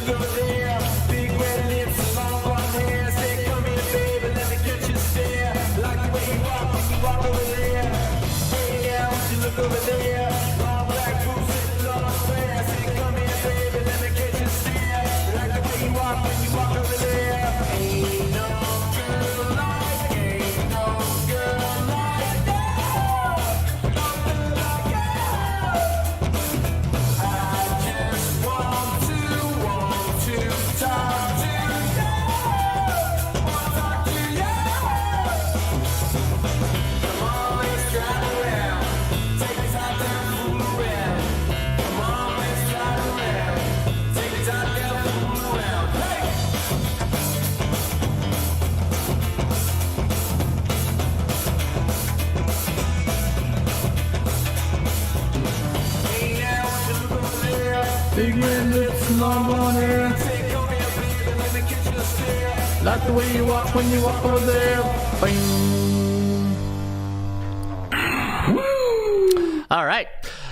look over there? Big red lips, long blonde hair. Say, come here, baby, let me catch your stare. Like the way you walk when you walk over there. Hey, yeah, would you look over there? Long black boots sitting on a square. Say, come here, baby, let me catch your stare. Like the way you walk when you walk over there. Ain't no girl like, ain't no girl like that. No girl like you. I just want to talk to you. Want to talk to you. Come on, let's drive around. Take the top down, fool around. Come on, let's drive around. Take the top down, fool around. Hey! Hey, now, would you look over there? Big red lips, long blonde hair. Say, come here, baby, let me catch your stare. Like the way you walk when you walk over there. Bing. All right.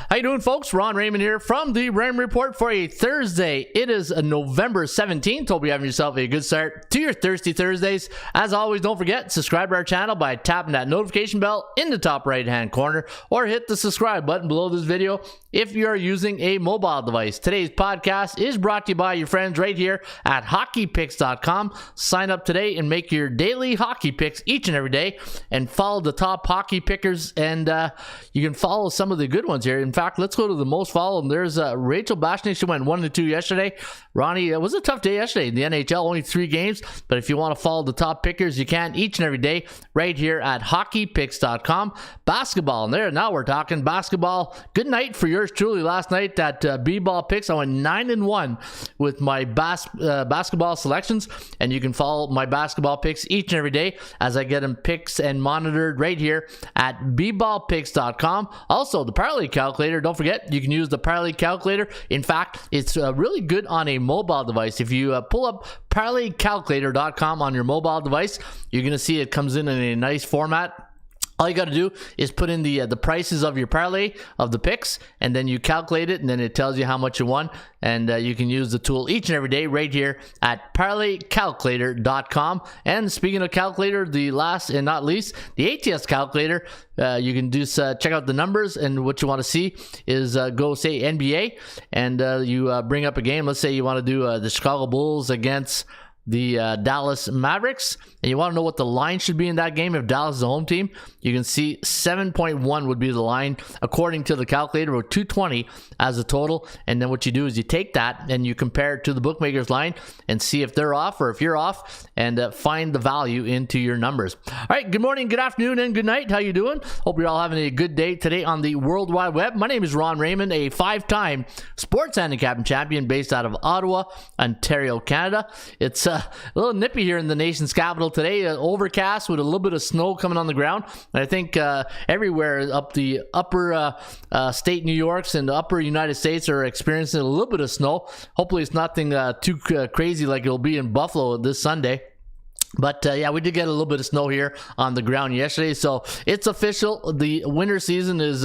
How you doing, folks? Ron Raymond here from the Raymond Report for a Thursday. It is November 17th. Hope you're having yourself a good start to your Thirsty Thursdays. As always, don't forget, subscribe to our channel by tapping that notification bell in the top right-hand corner, or hit the subscribe button below this video if you are using a mobile device. Today's podcast is brought to you by your friends right here at hockeypicks.com. Sign up today and make your daily hockey picks each and every day, and follow the top hockey pickers, and you can follow some of the good ones here. In fact, let's go to the most followed. There's Rachel Bashnik. She went 1-2 yesterday. Ronnie, it was a tough day yesterday in the NHL, only 3 games, but if you want to follow the top pickers, you can each and every day right here at hockeypicks.com. Basketball, and there, now we're talking basketball. Good night for yours truly last night at B-Ball Picks. I went 9-1 with my basketball selections, and you can follow my basketball picks each and every day as I get them picks and monitored right here at bballpicks.com. Also, the parlay calculator. Don't forget, you can use the parlay calculator. In fact, it's really good on a mobile device. If you pull up parlaycalculator.com on your mobile device, you're going to see it comes in a nice format. All you got to do is put in the prices of your parlay of the picks, and then you calculate it, and then it tells you how much you won. And you can use the tool each and every day right here at parlaycalculator.com. And speaking of calculator, the last and not least, the ATS calculator. You can just check out the numbers, and what you want to see is go say NBA, and you bring up a game. Let's say you want to do the Chicago Bulls against the Dallas Mavericks, and you want to know what the line should be in that game. If Dallas is the home team, you can see 7.1 would be the line according to the calculator, with 220 as a total. And then what you do is you take that and you compare it to the bookmaker's line and see if they're off or if you're off, and find the value into your numbers. All right, good morning, good afternoon, and good night. How you doing? Hope you're all having a good day today on the World Wide Web. My name is Ron Raymond, a 5-time sports handicapping champion based out of Ottawa, Ontario, Canada. It's a little nippy here in the nation's capital today. Overcast with a little bit of snow coming on the ground. And I think everywhere up the upper state New York's and the upper United States are experiencing a little bit of snow. Hopefully it's nothing too crazy like it'll be in Buffalo this Sunday. But yeah, we did get a little bit of snow here on the ground yesterday, so it's official. The winter season is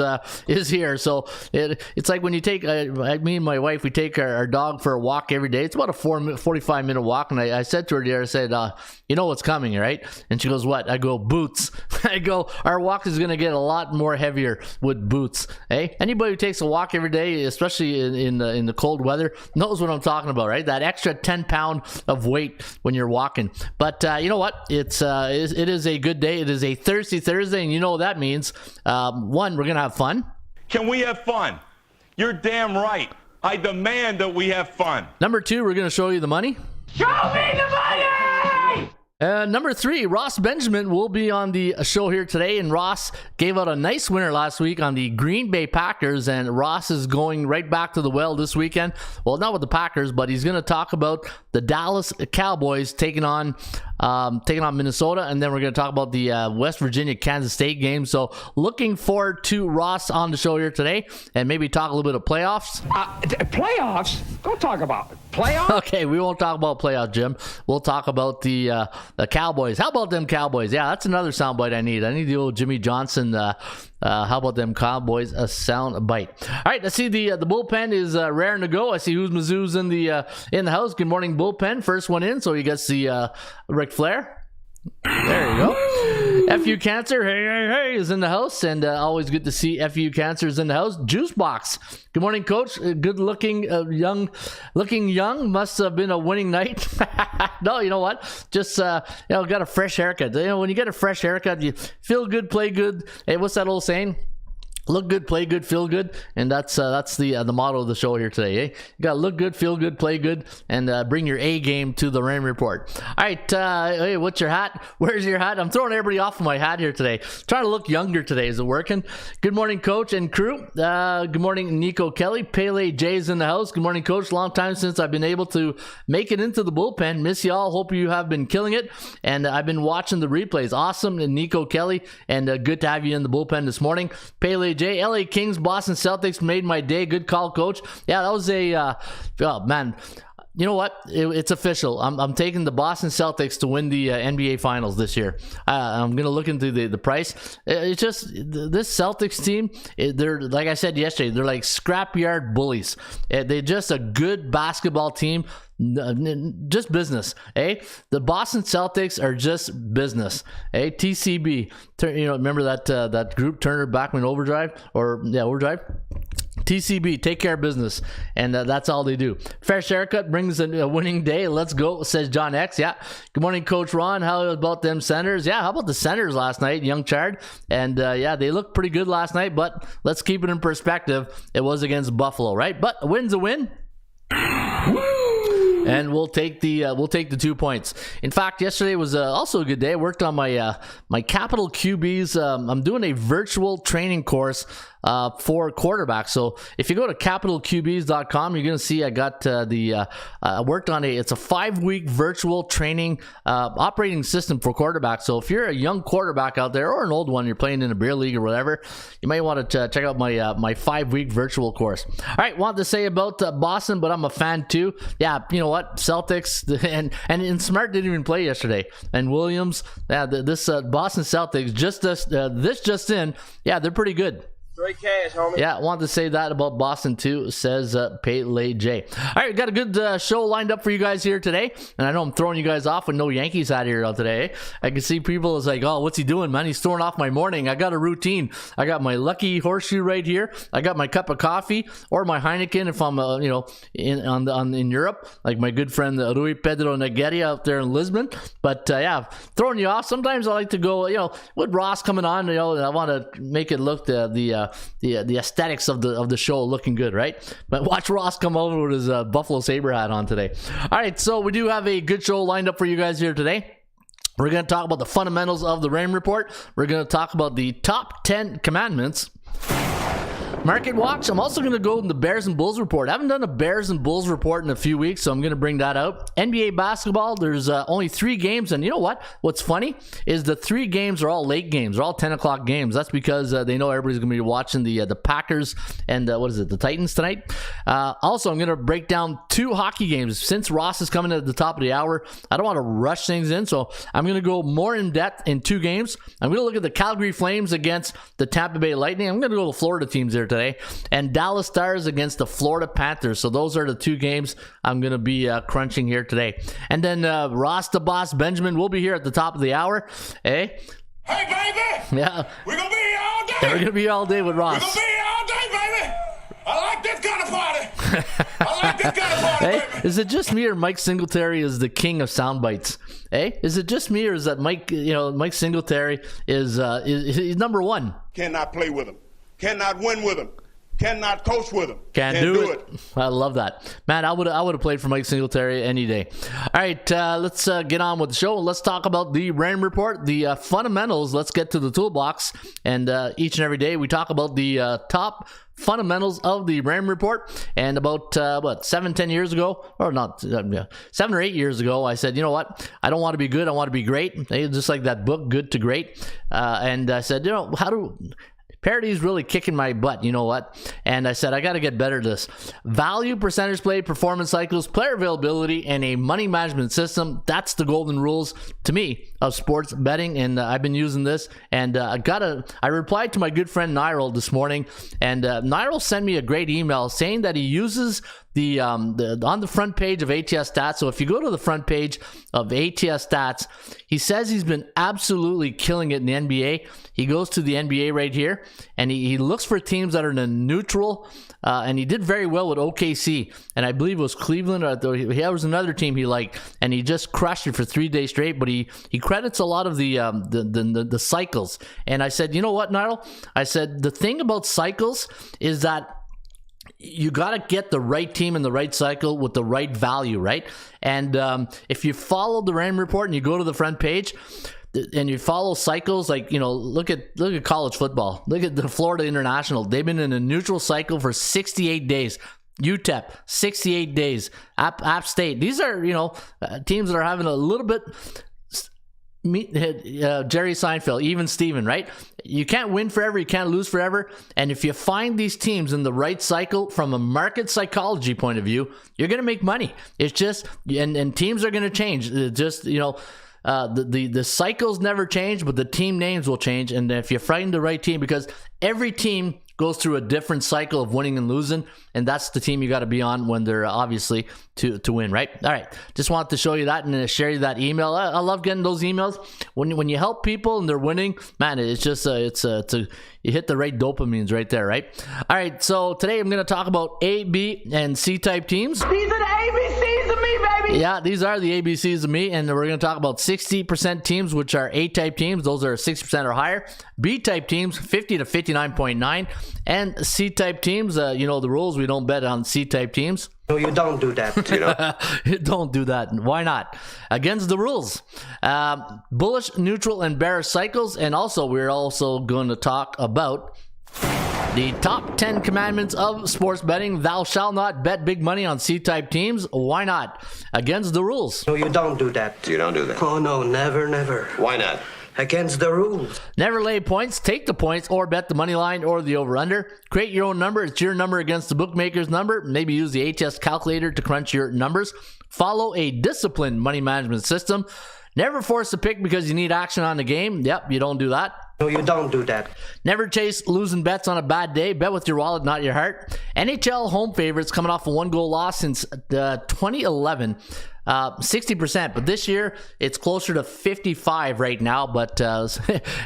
here. So it's like when you take me and my wife, we take our dog for a walk every day. It's about a 45-minute walk, and I said to her there, I said, you know what's coming, right? And she goes, what? I go, boots. I go, our walk is going to get a lot more heavier with boots. Hey, anybody who takes a walk every day, especially in the cold weather, knows what I'm talking about, right? That extra 10 pound of weight when you're walking. But you know what? It is a good day. It is a Thirsty Thursday, and you know what that means. One, we're gonna have fun. Can we have fun? You're damn right. I demand that we have fun. Number 2, we're gonna show you the money. Show me the money! Number 3, Ross Benjamin will be on the show here today, and Ross gave out a nice winner last week on the Green Bay Packers, and Ross is going right back to the well this weekend. Well, not with the Packers, but he's going to talk about the Dallas Cowboys taking on Minnesota, and then we're going to talk about the West Virginia Kansas State game. So looking forward to Ross on the show here today, and maybe talk a little bit of playoffs. Playoffs? Don't talk about it. Playoffs? Okay, we won't talk about playoff, Jim. We'll talk about the Cowboys. How about them Cowboys? Yeah, that's another soundbite I need. I need the old Jimmy Johnson. How about them Cowboys? A sound bite. All right, I see the bullpen is raring to go. I see who's Mizzou's in the house. Good morning, bullpen. First one in, so you got the Ric Flair. There you go. FU Cancer, hey, is in the house, and always good to see FU Cancer's in the house. Juice Box. Good morning, Coach. Good looking young. Must have been a winning night. No, you know what? Just got a fresh haircut. When you get a fresh haircut, you feel good, play good. Hey, what's that old saying? Look good, play good, feel good, and that's the motto of the show here today. Eh? You gotta look good, feel good, play good, and bring your A game to the Rain Report. All right, hey, what's your hat? Where's your hat? I'm throwing everybody off of my hat here today. Trying to look younger today. Is it working? Good morning, Coach and crew. Good morning, Nico Kelly. Pele J's in the house. Good morning, Coach. Long time since I've been able to make it into the bullpen. Miss y'all. Hope you have been killing it, and I've been watching the replays. Awesome, and Nico Kelly, and good to have you in the bullpen this morning. Pele J, LA Kings, Boston Celtics made my day. Good call, Coach. Yeah, that was oh man. You know what? It's official. I'm taking the Boston Celtics to win the NBA Finals this year. I'm going to look into the price. It's just this Celtics team, they're, like I said yesterday, they're like scrapyard bullies. They're just a good basketball team. Just business, eh? The Boston Celtics are just business, eh? TCB, remember that group Turner Backman Overdrive, Overdrive. TCB, take care of business, and that's all they do. Fresh haircut brings a winning day. Let's go, says John X. Yeah. Good morning, Coach Ron. How about them Senators? Yeah, how about the Senators last night? Young Chard, and they looked pretty good last night. But let's keep it in perspective. It was against Buffalo, right? But a win's a win. And we'll take the 2 points. In fact, yesterday was also a good day. I worked on my Capital QBs. I'm doing a virtual training course for quarterbacks. So if you go to capitalqbs.com, you're going to see I got worked on it's a 5-week virtual training operating system for quarterbacks. So if you're a young quarterback out there or an old one, you're playing in a beer league or whatever, you might want to check out my 5-week virtual course. All right, wanted to say about Boston, but I'm a fan too. Yeah, you know what? Celtics and Smart didn't even play yesterday. And Williams, yeah, this Boston Celtics just in, yeah, they're pretty good. Straight cash, homie. Yeah, I wanted to say that about Boston too, says Pele J. All right, got a good show lined up for you guys here today. And I know I'm throwing you guys off with no Yankees out here today. I can see people is like, oh, what's he doing, man? He's throwing off my morning. I got a routine. I got my lucky horseshoe right here. I got my cup of coffee or my Heineken if I'm, in Europe, like my good friend Rui Pedro Negueria out there in Lisbon. But yeah, throwing you off. Sometimes I like to go, with Ross coming on, I want to make it look the aesthetics of the show looking good, right? But watch Ross come over with his Buffalo Sabre hat on today. All right, so we do have a good show lined up for you guys here today. We're going to talk about the fundamentals of the Rain Report. We're going to talk about the top 10 commandments. Market watch. I'm also going to go in the Bears and Bulls report. I haven't done a Bears and Bulls report in a few weeks, so I'm going to bring that out. NBA basketball, there's only 3 games, and you know what? What's funny is the 3 games are all late games. They're all 10 o'clock games. That's because they know everybody's going to be watching the Packers and the Titans tonight. Also, I'm going to break down 2 hockey games. Since Ross is coming at the top of the hour, I don't want to rush things in, so I'm going to go more in depth in 2 games. I'm going to look at the Calgary Flames against the Tampa Bay Lightning. I'm going to go to the Florida teams there today, and Dallas Stars against the Florida Panthers. So those are the 2 games I'm going to be crunching here today. And then Ross the Boss Benjamin will be here at the top of the hour. Hey baby! Yeah. We're going to be here all day! We're going to be here all day with Ross. We're going to be here all day, baby! I like this kind of party! I like this kind of party, Hey, baby! is it just me or Mike Singletary is the king of sound bites? Hey, is it just me or is that Mike Singletary is he's number 1? Cannot play with him. Cannot win with him. Cannot coach with him. Can't do it. I love that. Man, I would have played for Mike Singletary any day. All right, let's get on with the show. Let's talk about the Rain Report, the fundamentals. Let's get to the toolbox. And each and every day we talk about the top fundamentals of the Rain Report. And about 7-10 years ago, or not 7 or 8 years ago, I said, you know what, I don't want to be good, I want to be great. Just like that book, Good to Great. And I said, Parody's really kicking my butt, you know what? And I said, I got to get better at this. Value, percentage play, performance cycles, player availability, and a money management system. That's the golden rules, to me, of sports betting. And I've been using this. And I replied to my good friend Nyril this morning. And Nyril sent me a great email saying that he uses the on the front page of ATS Stats. So if you go to the front page of ATS Stats, he says he's been absolutely killing it in the NBA. He goes to the NBA right here, and he looks for teams that are in a neutral, and he did very well with OKC, and I believe it was Cleveland, or there was another team he liked, and he just crushed it for 3 days straight. But he credits a lot of the cycles. And I said, you know what, Nyril? I said, the thing about cycles is that you got to get the right team in the right cycle with the right value, right? And if you follow the Raymond Report and you go to the front page and you follow cycles, like, look at college football. Look at the Florida International. They've been in a neutral cycle for 68 days. UTEP, 68 days. App State. These are, teams that are having a little bit... Jerry Seinfeld, even Steven, right? You can't win forever, you can't lose forever. And if you find these teams in the right cycle from a market psychology point of view, you're going to make money. It's just, and teams are going to change. It's just, the cycles never change, but the team names will change. And if you find the right team, because every team goes through a different cycle of winning and losing, and that's the team you got to be on when they're obviously to win, right? All right, just wanted to show you that and share you that email. I love getting those emails when you help people and they're winning, man. It's just you hit the right dopamines right there, right? All right, so today I'm going to talk about A, B, and C type teams. These are the ABCs of me, baby. Yeah, these are the ABCs of me, and we're going to talk about 60% teams, which are A-type teams. Those are 60% or higher. B-type teams, 50 to 59.9, and C-type teams. The rules. We don't bet on C-type teams. No, you don't do that. Don't do that. Why not? Against the rules. Bullish, neutral, and bearish cycles, and also we're also going to talk about the top 10 commandments of sports betting. Thou shalt not bet big money on C-type teams. Why not? Against the rules. No, you don't do that. You don't do that. Oh, no, never, never. Why not? Against the rules. Never lay points, take the points, or bet the money line or the over-under. Create your own number. It's your number against the bookmaker's number. Maybe use the ATS calculator to crunch your numbers. Follow a disciplined money management system. Never force a pick because you need action on the game. Yep, you don't do that. No, you don't do that. Never chase losing bets on a bad day. Bet with your wallet, not your heart. NHL home favorites coming off a 1-goal loss since 2011. 60%, but this year it's closer to 55 right now. But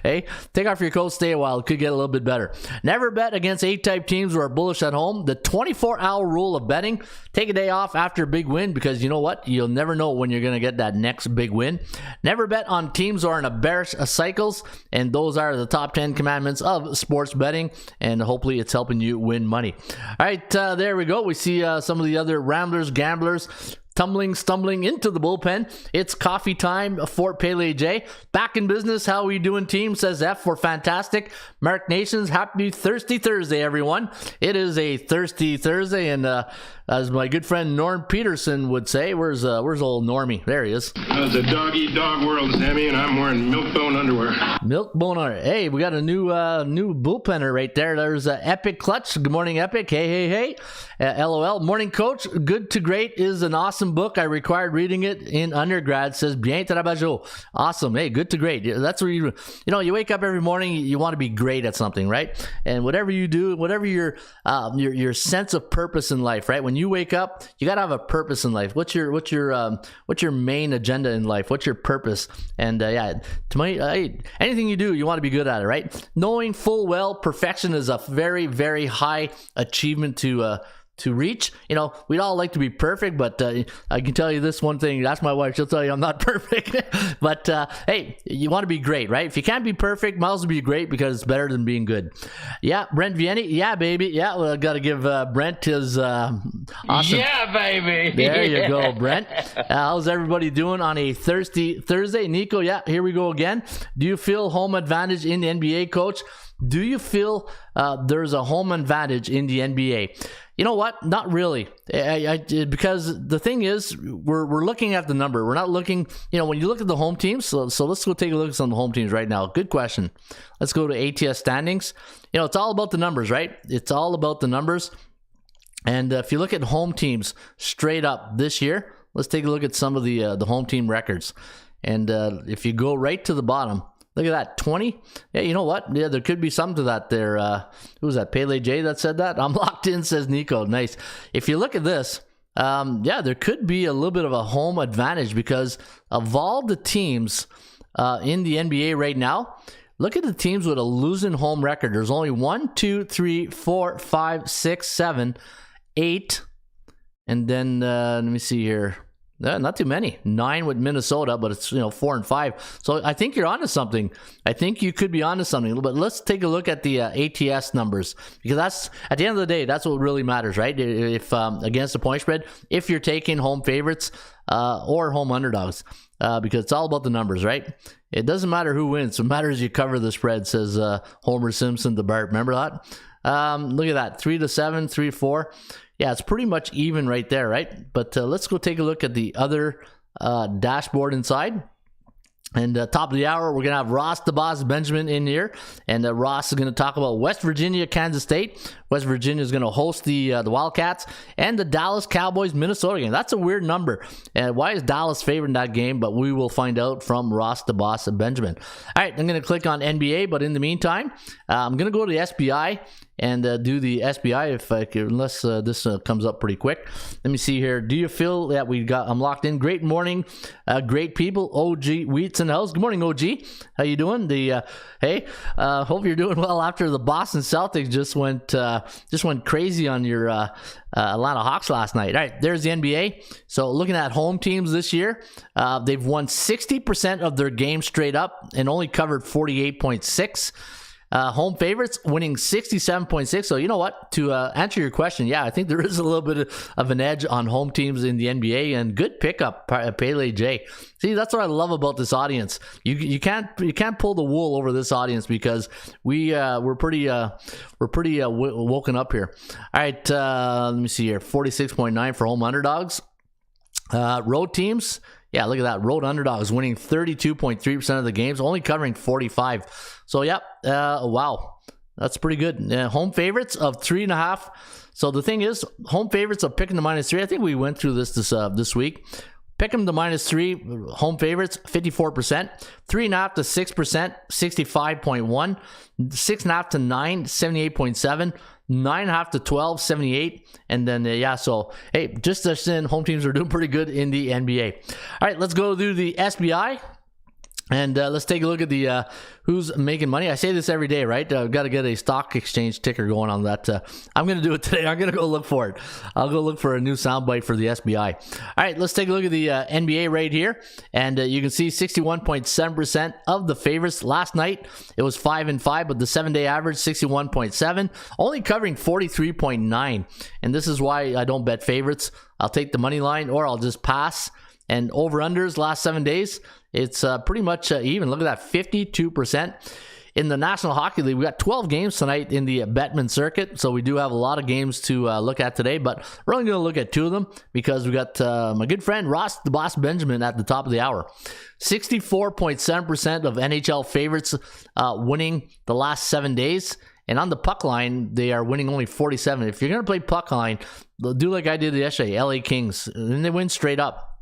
hey, take off your coat, stay a while. It could get a little bit better. Never bet against A-type teams who are bullish at home. The 24-hour rule of betting. Take a day off after a big win, because you know what? You'll never know when you're going to get that next big win. Never bet on teams who are in a bearish cycles, and those are the top 10 commandments of sports betting, and hopefully it's helping you win money. All right, there we go. We see some of the other ramblers, gamblers, stumbling into the bullpen. It's coffee time. Fort Pele J back in business. How are we doing, team? Says F for fantastic. Mark Nations, happy Thirsty Thursday, everyone. It is a Thirsty Thursday, and as my good friend Norm Peterson would say, where's old Normie? There he is. It's a dog-eat-dog world, Sammy, and I'm wearing milk-bone underwear. Milk-bone underwear. Hey, we got a new bullpenner right there. There's Epic Clutch. Good morning, Epic. Hey. LOL. Morning, Coach. Good to Great is an awesome book. I required reading it in undergrad. Says Bien Trabajo. Awesome. Hey, good to great. That's where you wake up every morning. You want to be great at something, right? And whatever you do, whatever your sense of purpose in life, right? When you wake up, you got to have a purpose in life. What's your main agenda in life? What's your purpose? And to me, anything you do, you want to be good at it, right? Knowing full well perfection is a very, very high achievement to reach. We'd all like to be perfect, but I can tell you this one thing. Ask my wife, she'll tell you I'm not perfect. But hey, you want to be great, right? If you can't be perfect, might as well be great, because it's better than being good. Yeah, Brent Vianney. Yeah, baby. Yeah, well, I got to give Brent his awesome. Yeah, baby. There you go, Brent. How's everybody doing on a Thirsty Thursday? Nico, yeah, here we go again. Do you feel home advantage in the NBA, Coach? Do you feel there's a home advantage in the NBA? You know what? Not really. Because the thing is, we're looking at the number. We're not looking, when you look at the home teams. So let's go take a look at some of the home teams right now. Good question. Let's go to ATS standings. It's all about the numbers, right? It's all about the numbers. And if you look at home teams straight up this year, let's take a look at some of the home team records. And if you go right to the bottom, look at that, 20. Yeah, you know what? Yeah, there could be something to that there. Who was that? Pele J that said that? I'm locked in, says Nico. Nice. If you look at this, there could be a little bit of a home advantage because of all the teams in the NBA right now. Look at the teams with a losing home record. There's only 1, 2, 3, 4, 5, 6, 7, 8. And then, let me see here. Not too many. 9 with Minnesota, but it's 4 and 5. So I think you're onto something. I think you could be onto something. But let's take a look at the ATS numbers, because that's, at the end of the day, that's what really matters, right? If against the point spread, if you're taking home favorites or home underdogs, because it's all about the numbers, right? It doesn't matter who wins. What matters is you cover the spread, says Homer Simpson to Bart. Remember that? Look at that, 3-7, 3-4. Yeah, it's pretty much even right there, right? But let's go take a look at the other dashboard inside. And top of the hour, we're going to have Ross the Boss Benjamin in here. And Ross is going to talk about West Virginia, Kansas State. West Virginia is going to host the Wildcats and the Dallas Cowboys, Minnesota game. That's a weird number. And why is Dallas favoring that game? But we will find out from Ross the Boss Benjamin. All right, I'm going to click on NBA. But in the meantime, I'm going to go to the SBI and do the SBI unless this comes up pretty quick. Let me see here. Do you feel that I'm locked in? Great morning, great people. OG Wheats in the house. Good morning, OG. How you doing? Hey, hope you're doing well after the Boston Celtics just went crazy on your Atlanta Hawks last night. All right, there's the NBA. So looking at home teams this year, they've won 60% of their games straight up and only covered 48.6. Home favorites winning 67.6. So you know what? To answer your question, yeah, I think there is a little bit of an edge on home teams in the NBA, and good pickup, Pele J. See, that's what I love about this audience. You can't pull the wool over this audience because we're pretty woken up here. All right, let me see here. 46.9 for home underdogs. Road teams. Yeah, look at that. Road underdogs winning 32.3% of the games, only covering 45. So, yeah, wow. That's pretty good. Home favorites of 3.5. So, the thing is, home favorites of picking the -3. I think we went through this week. Pick them to -3. Home favorites, 54%. 3.5 to 6%, 65.1. 6.5 to 9, 78.7. 9.5 to 12, 78. And then, so, hey, just as in, home teams are doing pretty good in the NBA. All right, let's go through the SBI. And let's take a look at the who's making money. I say this every day, right? I've got to get a stock exchange ticker going on that. I'm going to do it today. I'm going to go look for it. I'll go look for a new soundbite for the SBI. All right, let's take a look at the NBA right here. And you can see 61.7% of the favorites. Last night, it was 5-5, but the 7-day average, 61.7, only covering 43.9. And this is why I don't bet favorites. I'll take the money line or I'll just pass. And over-unders last 7 days, it's pretty much even. Look at that, 52%. In the National Hockey League, we got 12 games tonight in the Bettman circuit, so we do have a lot of games to look at today, but we're only going to look at 2 of them because we got my good friend Ross the Boss Benjamin at the top of the hour. 64.7% of NHL favorites winning the last 7 days. And on the puck line, they are winning only 47. If you're going to play puck line, do like I did yesterday, LA Kings, and they win straight up.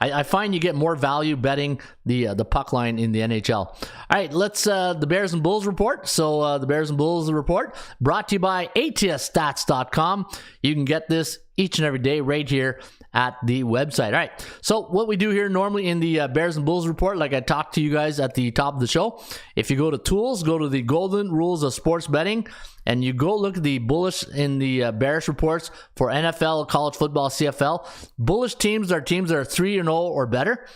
I find you get more value betting the puck line in the NHL. All right, let's the Bears and Bulls report. So the Bears and Bulls report brought to you by ATSstats.com. You can get this each and every day right here at the website. All right, so what we do here normally in the Bears and Bulls report, like I talked to you guys at the top of the show, if you go to tools, go to the golden rules of sports betting, and you go look at the bullish in the bearish reports for NFL, college football, CFL. Bullish teams are teams that are 3-0 or better.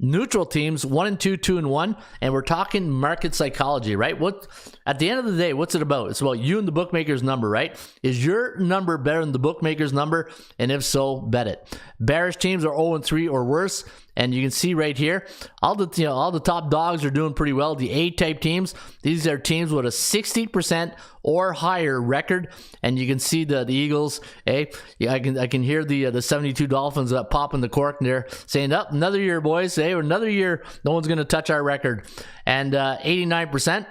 Neutral teams 1-2, 2-1, and we're talking market psychology, right? What at the end of the day, what's it about? It's about you and the bookmaker's number, right? Is your number better than the bookmaker's number? And if so, bet it. Bearish teams are 0-3 or worse, And you can see right here, all the top dogs are doing pretty well. The A-type teams, these are teams with a 60% or higher record. And you can see the Eagles. I can hear the 72 Dolphins popping the cork there, saying, "Up, another year, boys. Hey, another year. No one's going to touch our record." And 89%.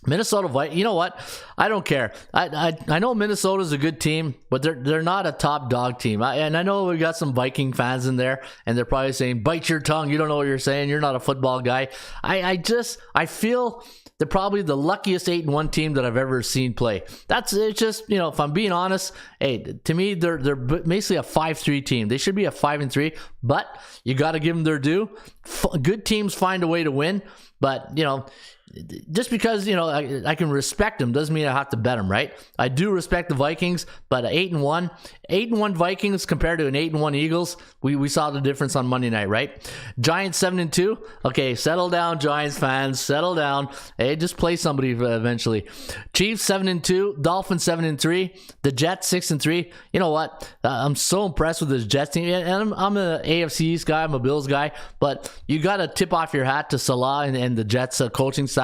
Minnesota, you know what? I don't care. I know Minnesota's a good team, but they're not a top dog team. And I know we got some Viking fans in there, and they're probably saying, "Bite your tongue. You don't know what you're saying. You're not a football guy." I feel they're probably the luckiest 8-1 team that I've ever seen play. It's just, if I'm being honest, hey, to me, they're basically a 5-3 team. They should be a 5-3, but you got to give them their due. Good teams find a way to win, but, just because, I can respect them doesn't mean I have to bet them, right? I do respect the Vikings, but 8-1 Vikings compared to an 8-1 Eagles, we saw the difference on Monday night, right? Giants 7-2. Okay, settle down, Giants fans, settle down. Hey, just play somebody eventually. Chiefs 7-2, Dolphins 7-3, the Jets 6-3. You know what? I'm so impressed with this Jets team, and I'm an AFC East guy, I'm a Bills guy, but you got to tip off your hat to Salah and the Jets coaching staff.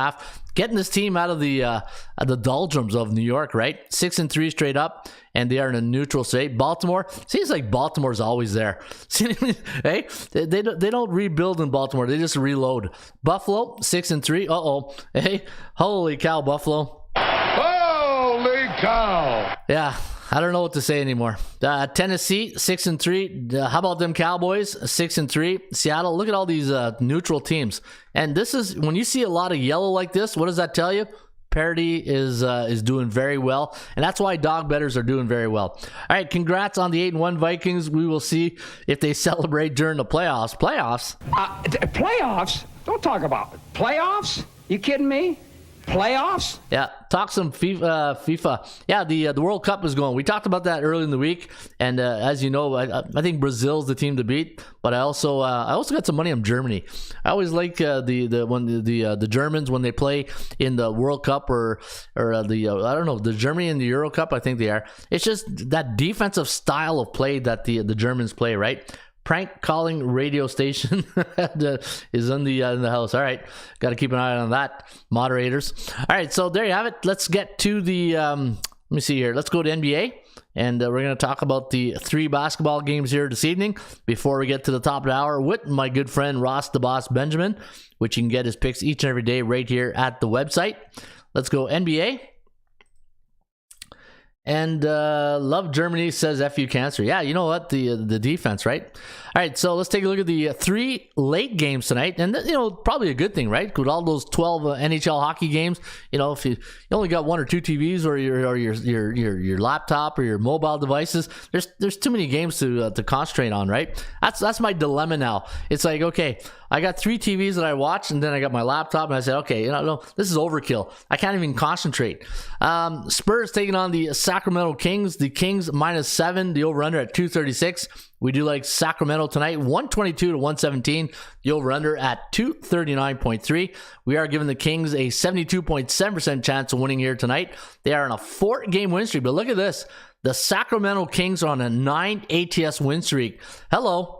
Getting this team out of the doldrums of New York, right? 6-3 straight up, and they are in a neutral state. Baltimore, seems like Baltimore's always there. Hey, they don't rebuild in Baltimore; they just reload. Buffalo 6-3. Hey, holy cow, Buffalo! Holy cow! Yeah. I don't know what to say anymore. Tennessee 6-3. How about them Cowboys 6-3? Seattle. Look at all these neutral teams. And this is when you see a lot of yellow like this. What does that tell you? Parity is doing very well, and that's why dog bettors are doing very well. All right, congrats on the 8-1 Vikings. We will see if they celebrate during the playoffs. Playoffs? Don't talk about it. Playoffs? You kidding me? Playoffs? Yeah, talk some FIFA. Yeah, the World Cup is going. We talked about that early in the week, and as you know, I think Brazil's the team to beat. But I also got some money on Germany. I always like the Germans when they play in the World Cup or I don't know, the Germany in the Euro Cup. I think they are. It's just that defensive style of play that the Germans play, right? Prank calling radio station is in the house. All right, got to keep an eye on that, moderators. All right, so there you have it. Let's get to the let me see here. Let's go to NBA, and we're going to talk about the 3 basketball games here this evening before we get to the top of the hour with my good friend Ross the Boss Benjamin, which you can get his picks each and every day right here at the website. Let's go NBA. And love Germany, says FU Cancer. Yeah, you know what? The defense, right? All right, so let's take a look at the 3 late games tonight. And, probably a good thing, right? With all those 12 NHL hockey games, if you only got 1 or 2 TVs or your laptop or your mobile devices, there's too many games to concentrate on, right? That's my dilemma now. It's like, okay, I got 3 TVs that I watch, and then I got my laptop, and I said, okay, no, this is overkill. I can't even concentrate. Spurs taking on the Sacramento Kings. The Kings -7, the over-under at 236. We do like Sacramento tonight, 122 to 117. The over-under at 239.3. We are giving the Kings a 72.7% chance of winning here tonight. They are on a 4-game win streak, but look at this. The Sacramento Kings are on a 9 ATS win streak. Hello.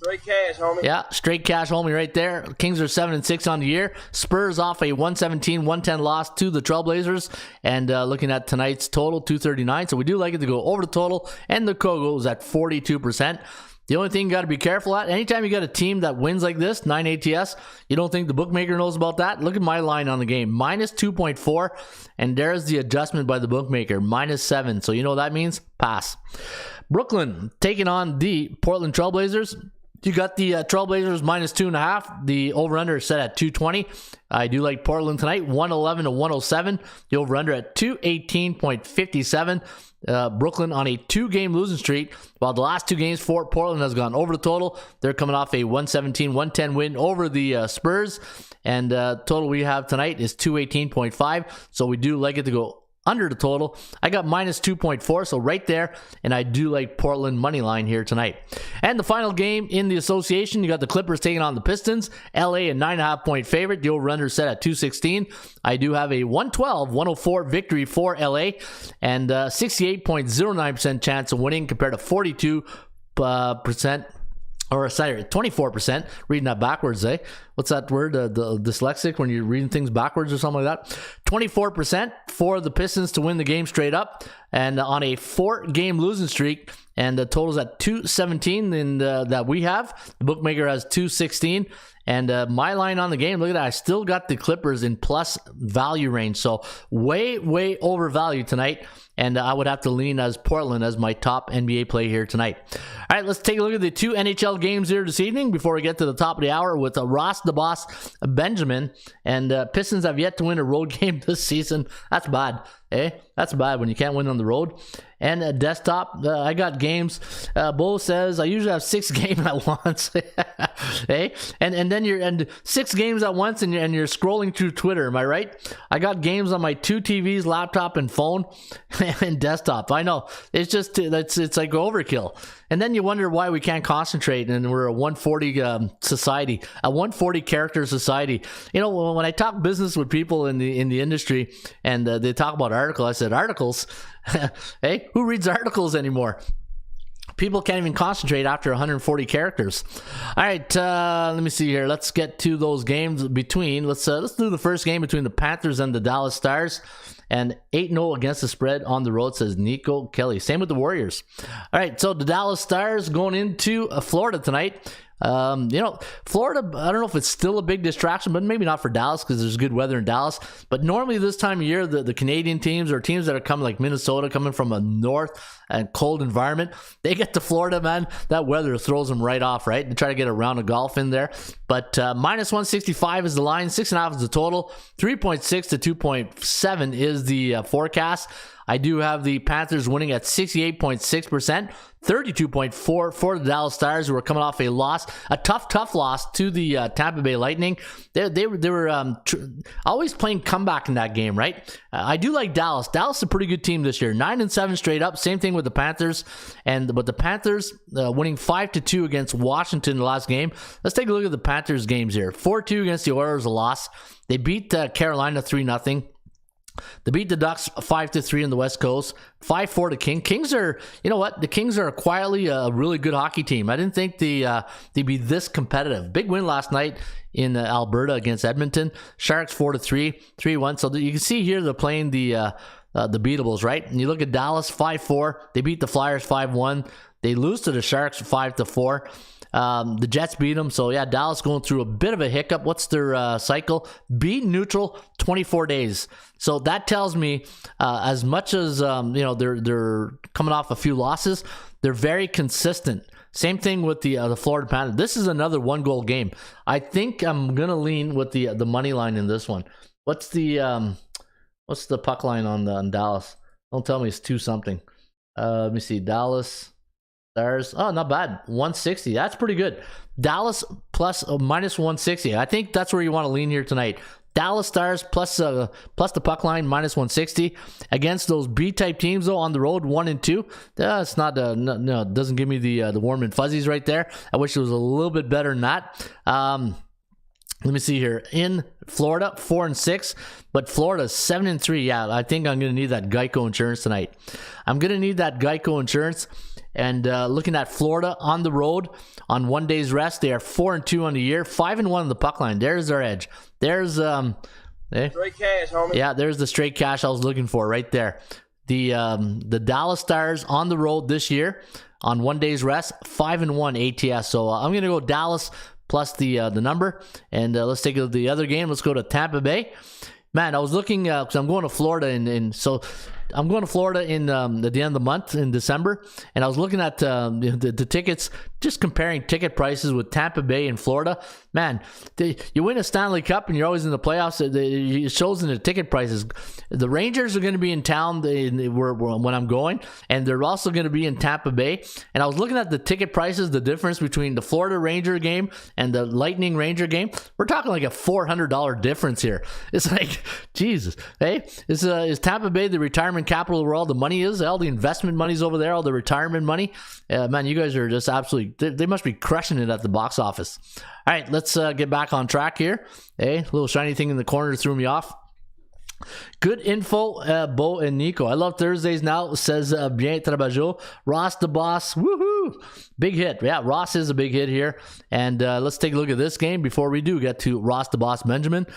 Straight cash, homie. Yeah, straight cash, homie, right there. Kings are 7-6 on the year. Spurs off a 117-110 loss to the Trailblazers. And looking at tonight's total, 239. So we do like it to go over the total. And the Kogo is at 42%. The only thing you got to be careful at, anytime you got a team that wins like this, 9 ATS, you don't think the bookmaker knows about that? Look at my line on the game, -2.4. And there's the adjustment by the bookmaker, -7. So you know what that means? Pass. Brooklyn taking on the Portland Trailblazers. You got the Trailblazers -2.5. The over-under is set at 220. I do like Portland tonight, 111 to 107. The over-under at 218.57. Brooklyn on a 2-game losing streak. While the last 2 games for Portland has gone over the total. They're coming off a 117-110 win over the Spurs. And total we have tonight is 218.5. So we do like it to go under the total. I got -2.4, so right there, and I do like Portland money line here tonight. And the final game in the association, you got the Clippers taking on the Pistons. LA a 9.5-point favorite. The over-under set at 216. I do have a 112-104 victory for LA, and 68.09% chance of winning compared to 42% or sorry, 24%, reading that backwards, eh? What's that word? The dyslexic, when you're reading things backwards or something like that. 24% for the Pistons to win the game straight up, and on a 4-game losing streak, and the total's at 217 in that we have. The bookmaker has 216. And my line on the game, look at that. I still got the Clippers in plus value range. So way, way overvalued tonight. And I would have to lean as Portland as my top NBA play here tonight. All right, let's take a look at the 2 NHL games here this evening before we get to the top of the hour with Ross the Boss Benjamin. And Pistons have yet to win a road game this season. That's bad. That's bad when you can't win on the road. And Desktop, I got games. Bo says I usually have 6 games at once. And then you're 6 games at once, and you're scrolling through Twitter. Am I right? I got games on my 2 TVs, laptop, and phone, and desktop. I know it's just it's like overkill. And then you wonder why we can't concentrate, and we're a 140 society, a 140 character society. You know, when I talk business with people in the industry, and they talk about articles, I said articles. Hey, who reads articles anymore? People can't even concentrate after 140 characters. All right, let me see here. Let's get to those games between. Let's do the first game between the Panthers and the Dallas Stars. And 8-0 against the spread on the road, says Nico Kelly. Same with the Warriors. All right, so the Dallas Stars going into Florida tonight. Florida, I don't know if it's still a big distraction, but maybe not for Dallas because there's good weather in Dallas. But normally this time of year, the Canadian teams or teams that are coming like Minnesota, coming from a north and cold environment, they get to Florida, man. That weather throws them right off, right? They try to get a round of golf in there. But minus 165 is the line, 6.5 is the total, 3.6 to 2.7 is the forecast. I do have the Panthers winning at 68.6%, 32.4 for the Dallas Stars, who are coming off a loss, a tough loss to the Tampa Bay Lightning. They were always playing comeback in that game, right? I do like Dallas. Dallas is a pretty good team this year, 9-7 straight up. Same thing with the Panthers, but the Panthers winning 5-2 against Washington the last game. Let's take a look at the Panthers games here. 4-2 against the Oilers, a loss. They beat Carolina 3-0. They beat the Ducks 5-3 on the West Coast, 5-4 to King. Kings are, you know what? The Kings are quietly a really good hockey team. I didn't think they'd be this competitive. Big win last night in Alberta against Edmonton. Sharks 4-3, 3-1. So you can see here they're playing the beatables, right? And you look at Dallas 5-4. They beat the Flyers 5-1. They lose to the Sharks 5-4. The Jets beat them. So yeah, Dallas going through a bit of a hiccup. What's their cycle? Beat neutral 24 days. So that tells me as much as they're coming off a few losses, they're very consistent. Same thing with the Florida Panthers. This is another 1-goal game. I think I'm gonna lean with the money line in this one. What's the puck line on Dallas? Don't tell me it's 2-something. Let me see. Dallas Stars. Oh, not bad. 160. That's pretty good. Dallas plus minus 160. I think that's where you want to lean here tonight. Dallas Stars plus the puck line minus 160 against those B-type teams though on the road 1-2. It's not no, it doesn't give me the warm and fuzzies right there. I wish it was a little bit better than that. Let me see here. In Florida, 4-6, but Florida 7-3. Yeah, I think I'm going to need that Geico insurance tonight. I'm going to need that Geico insurance. And looking at Florida on the road on 1 day's rest, they are 4-2 on the year, 5-1 on the puck line. There's their edge. There's straight cash, homie. Yeah, there's the straight cash I was looking for right there. The Dallas Stars on the road this year on 1 day's rest, 5-1 ATS. So I'm gonna go Dallas plus the number, and let's take the other game. Let's go to Tampa Bay. Man, I was looking because I'm going to Florida, and so I'm going to Florida in at the end of the month in December, and I was looking at the tickets, just comparing ticket prices with Tampa Bay and Florida. Man, you win a Stanley Cup and you're always in the playoffs. It shows in the ticket prices. The Rangers are going to be in town when I'm going, and they're also going to be in Tampa Bay. And I was looking at the ticket prices, the difference between the Florida Ranger game and the Lightning Ranger game. We're talking like a $400 difference here. It's like, Jesus, hey, is Tampa Bay the retirement capital where all the money is? All the investment money's over there, all the retirement money. Man, you guys are just absolutely, they must be crushing it at the box office. All right, let's get back on track here. Hey, a little shiny thing in the corner threw me off. Good info, Bo and Nico. I love Thursdays now, says Bien Trabajo. Ross the Boss, woohoo! Big hit. Yeah, Ross is a big hit here. And let's take a look at this game before we do get to Ross the Boss Benjamin.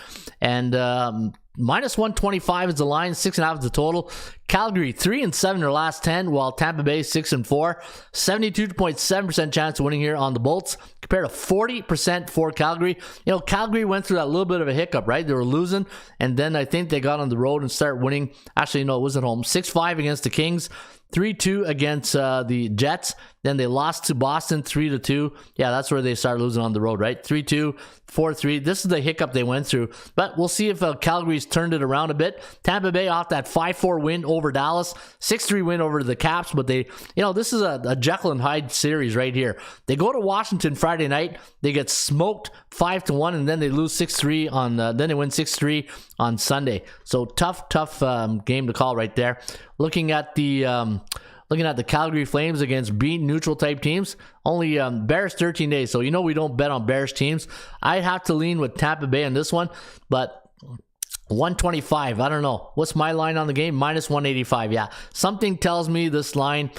And minus 125 is the line, 6.5 is the total. Calgary 3-7 in their last 10, while Tampa Bay 6-4. 72.7% chance of winning here on the Bolts, compared to 40% for Calgary. You know, Calgary went through that little bit of a hiccup, right? They were losing, and then I think they got on the road and started winning. Actually, no, it was at home. 6-5 against the Kings. 3-2 against the Jets. Then they lost to Boston 3-2. Yeah, that's where they started losing on the road, right? 3-2, 4-3. This is the hiccup they went through. But we'll see if Calgary's turned it around a bit. Tampa Bay off that 5-4 win over Dallas. 6-3 win over the Caps. But they, you know, this is a Jekyll and Hyde series right here. They go to Washington Friday night. They get smoked 5-1, and then they lose 6-3 on. Then they win 6-3 on Sunday. So tough game to call right there. Looking at the Calgary Flames against beaten neutral type teams, only Bears 13 days. So you know we don't bet on Bears teams. I'd have to lean with Tampa Bay on this one, but 125. I don't know. What's my line on the game? Minus 185. Yeah, something tells me this line.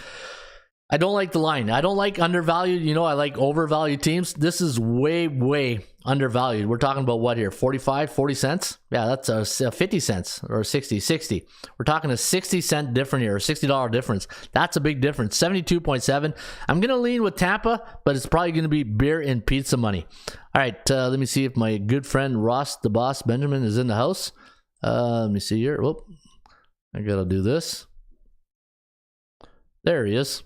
I don't like the line. I don't like undervalued. You know, I like overvalued teams. This is way undervalued. We're talking about what here? 45, 40 cents? Yeah, that's a 50 cents or 60. We're talking a 60 cent difference here, a $60 difference. That's a big difference. 72.7. I'm going to lean with Tampa, but it's probably going to be beer and pizza money. All right, let me see if my good friend Ross the Boss Benjamin is in the house. Let me see here. Whoop. I got to do this. There he is.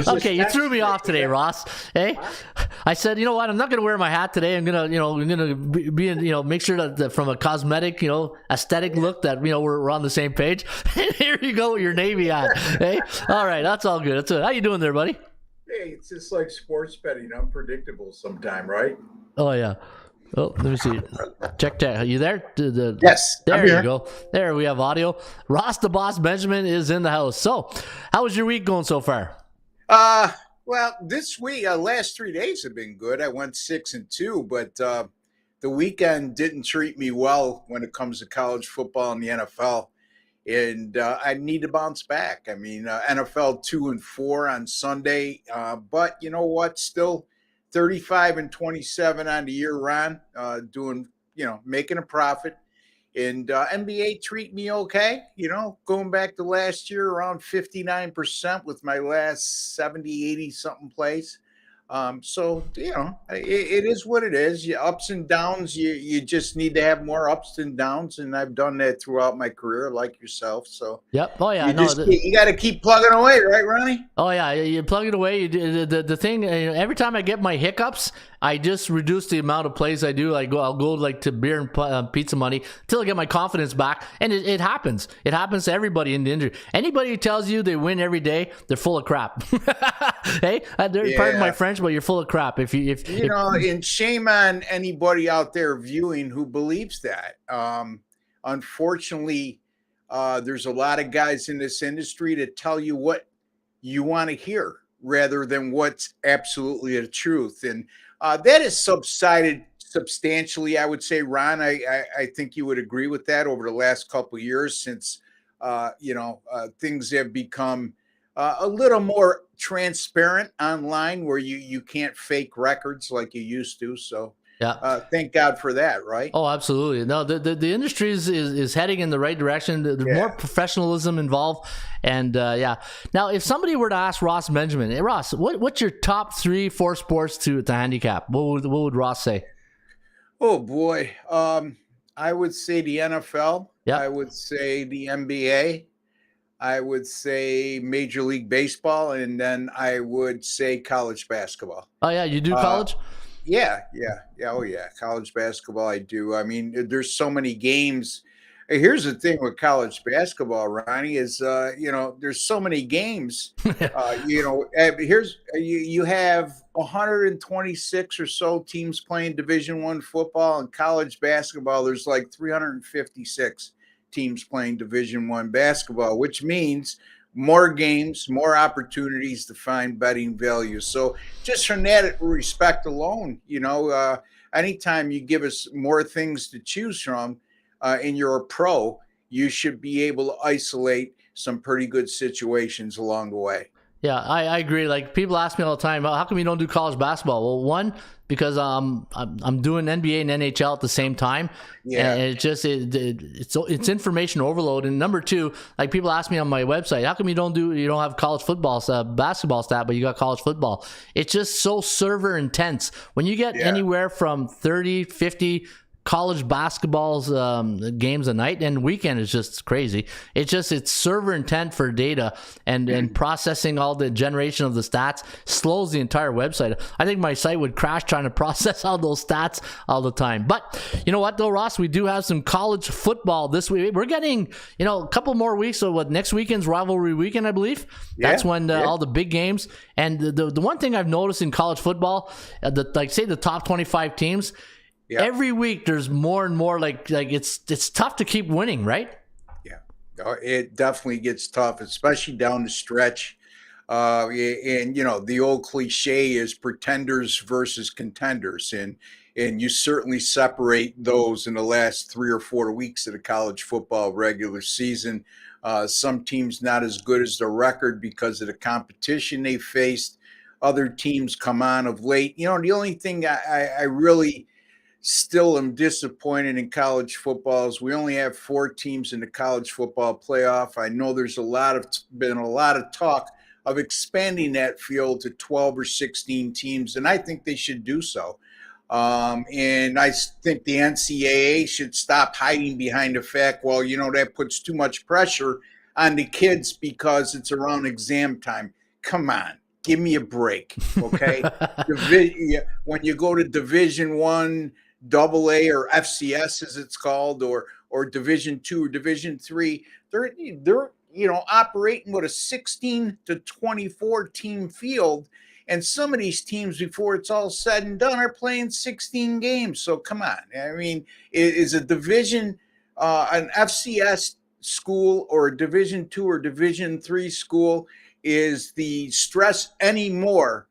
Okay, you threw me off today, Ross. Hey, I said, you know what? I'm not gonna wear my hat today. I'm gonna be in, make sure that from a cosmetic, aesthetic look that we're on the same page. Here you go with your Navy hat. Hey, all right, that's all good. That's it. How you doing there, buddy? Hey, it's just like sports betting, unpredictable sometime, right? Oh yeah. Oh, let me see. Check that. Are you there? Yes. There you go. There we have audio. Ross the Boss Benjamin is in the house. So, how was your week going so far? Well, this week, last 3 days have been good. I went 6-2, but the weekend didn't treat me well when it comes to college football and the NFL. And I need to bounce back. I mean, NFL 2-4 on Sunday. But you know what? Still 35-27 on the year, Ron, doing, making a profit. And NBA treat me okay, going back to last year, around 59% with my last 70, 80 something plays. So, it is what it is. Ups and downs, you just need to have more ups and downs. And I've done that throughout my career, like yourself. So, yep. Oh, yeah. You got to keep plugging away, right, Ronnie? Oh, yeah. You plug it away. The thing, every time I get my hiccups, I just reduce the amount of plays I do. I'll go to beer and pizza money until I get my confidence back. And it happens. It happens to everybody in the industry. Anybody who tells you they win every day, they're full of crap. Hey, pardon my French, but you're full of crap. And shame on anybody out there viewing who believes that. Unfortunately, there's a lot of guys in this industry that tell you what you want to hear rather than what's absolutely the truth. And that has subsided substantially, I would say, Ron. I think you would agree with that over the last couple of years since, things have become a little more transparent online where you can't fake records like you used to. So yeah, thank God for that, right? Oh, absolutely. No, the industry is heading in the right direction. There's more professionalism involved. And yeah. Now, if somebody were to ask Ross Benjamin, hey, Ross, what's your top 3-4 sports to handicap? What would Ross say? Oh, boy. I would say the NFL. Yeah. I would say the NBA. I would say Major League Baseball. And then I would say college basketball. Oh, yeah. You do college? Yeah. Oh, yeah. College basketball, I do. I mean, there's so many games. Here's the thing with college basketball, Ronnie, is, there's so many games. You have 126 or so teams playing Division I football. And college basketball, there's like 356 teams playing Division I basketball, which means more games, more opportunities to find betting value. So just from that respect alone, anytime you give us more things to choose from, and you're a pro, you should be able to isolate some pretty good situations along the way. Yeah, I agree. Like, people ask me all the time, how come you don't do college basketball? Well, one, because I'm doing NBA and NHL at the same time. Yeah. And it's information overload. And number two, like, people ask me on my website, how come you don't have college football basketball stat, but you got college football? It's just so server intense. When you get anywhere from 30, 50 college basketball's games a night, and weekend is just crazy. It's server intent for data, and processing all the generation of the stats slows the entire website. I think my site would crash trying to process all those stats all the time. But you know what though, Ross, we do have some college football this week. We're getting, a couple more weeks. So next weekend's rivalry weekend, I believe. That's when all the big games. And the one thing I've noticed in college football, the top 25 teams, every week there's more and more like it's tough to keep winning, right? Yeah, it definitely gets tough, especially down the stretch. And the old cliche is pretenders versus contenders, and you certainly separate those in the last 3 or 4 weeks of the college football regular season. Some teams not as good as their record because of the competition they faced. Other teams come on of late. The only thing I really still am disappointed in college football is we only have 4 teams in the college football playoff. I know there's been a lot of talk of expanding that field to 12 or 16 teams, and I think they should do so. And I think the NCAA should stop hiding behind the fact, that puts too much pressure on the kids because it's around exam time. Come on, give me a break, okay? When you go to Division I, AA or FCS as it's called, or Division II or Division III, they're operating with a 16 to 24 team field, and some of these teams, before it's all said and done, are playing 16 games. So come on, I mean, is a division an FCS school or a Division II or Division III school, is the stress any more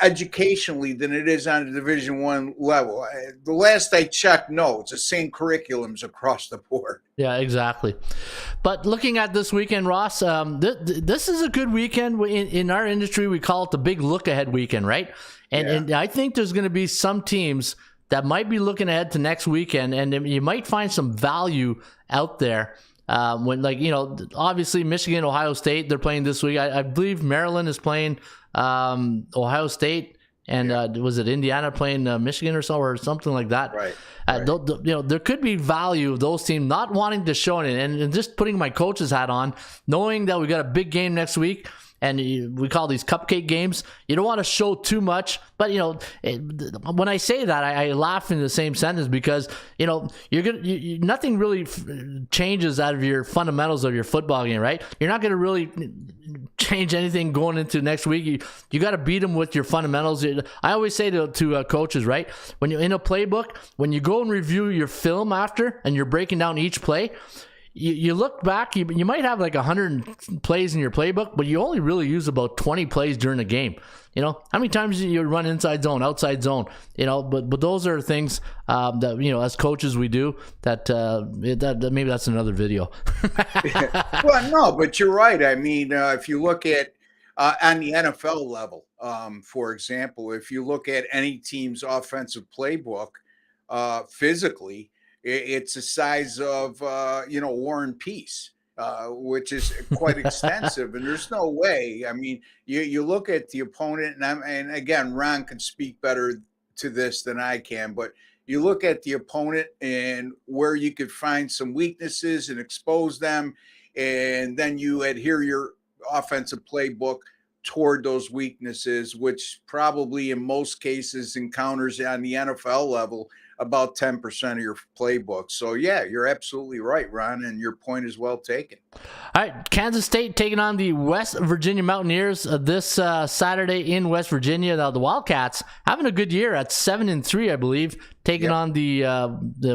educationally than it is on a Division I level? The last I checked, no, it's the same curriculums across the board. Yeah, exactly. But looking at this weekend, Ross, this is a good weekend. In our industry, we call it the big look-ahead weekend, right? And I think there's going to be some teams that might be looking ahead to next weekend, and you might find some value out there. Obviously Michigan, Ohio State, they're playing this week. I believe Maryland is playing Ohio State, and was it Indiana playing Michigan or something like that? Right. There could be value of those teams not wanting to show it, and just putting my coach's hat on, knowing that we got a big game next week. And we call these cupcake games. You don't want to show too much, but when I say that, I laugh in the same sentence because nothing really changes out of your fundamentals of your football game, right? You're not going to really change anything going into next week. You got to beat them with your fundamentals. I always say to coaches, right, when you're in a playbook, when you go and review your film after, and you're breaking down each play. You look back, you might have like 100 plays in your playbook, but you only really use about 20 plays during the game. How many times you run inside zone, outside zone, but those are things that, as coaches we do that maybe that's another video. Well, no, but you're right. I mean, if you look at on the NFL level, for example, if you look at any team's offensive playbook physically, it's the size of, War and Peace, which is quite extensive. And there's no way. I mean, you look at the opponent, and again, Ron can speak better to this than I can, but you look at the opponent and where you could find some weaknesses and expose them, and then you adhere your offensive playbook toward those weaknesses, which probably in most cases encounters on the NFL level about 10% of your playbook. So yeah, you're absolutely right, Ron, and your point is well taken. All right, Kansas State taking on the West Virginia Mountaineers this Saturday in West Virginia. Now the Wildcats having a good year at 7-3, I believe, taking on the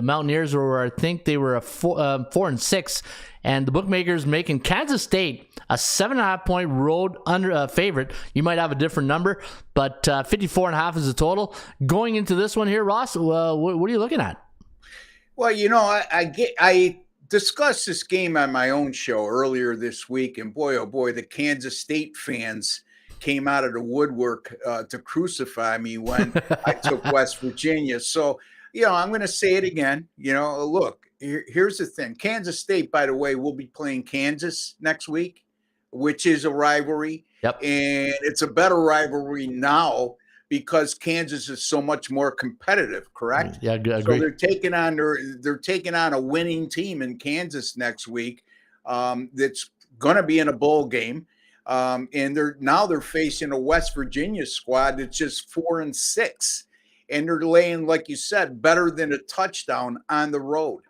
Mountaineers, where I think they were a 4-6. And the bookmakers making Kansas State a 7.5-point road under favorite. You might have a different number, but 54.5 is the total. Going into this one here, Ross, what are you looking at? Well, I discussed this game on my own show earlier this week, and boy, oh boy, the Kansas State fans came out of the woodwork to crucify me when I took West Virginia. So, I'm going to say it again. Look, here's the thing. Kansas State, by the way, will be playing Kansas next week, which is a rivalry. Yep. And it's a better rivalry now because Kansas is so much more competitive, correct? Yeah, agree. So they're taking on a winning team in Kansas next week. That's going to be in a bowl game, and they're facing a West Virginia squad that's just 4-6, and they're laying, like you said, better than a touchdown on the road.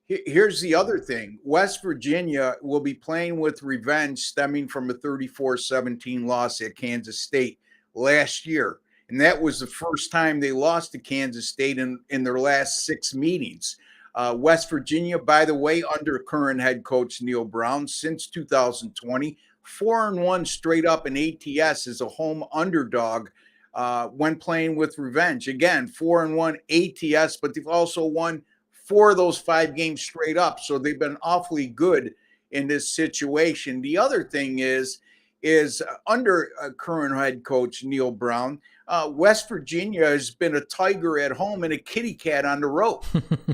Here's the other thing. West Virginia will be playing with revenge stemming from a 34-17 loss at Kansas State last year. And that was the first time they lost to Kansas State in their last 6 meetings. West Virginia, by the way, under current head coach Neil Brown, since 2020, 4-1 straight up in ATS as a home underdog when playing with revenge. Again, 4-1 ATS, but they've also won 4 of those 5 games straight up. So they've been awfully good in this situation. The other thing is under current head coach Neil Brown, West Virginia has been a tiger at home and a kitty cat on the road.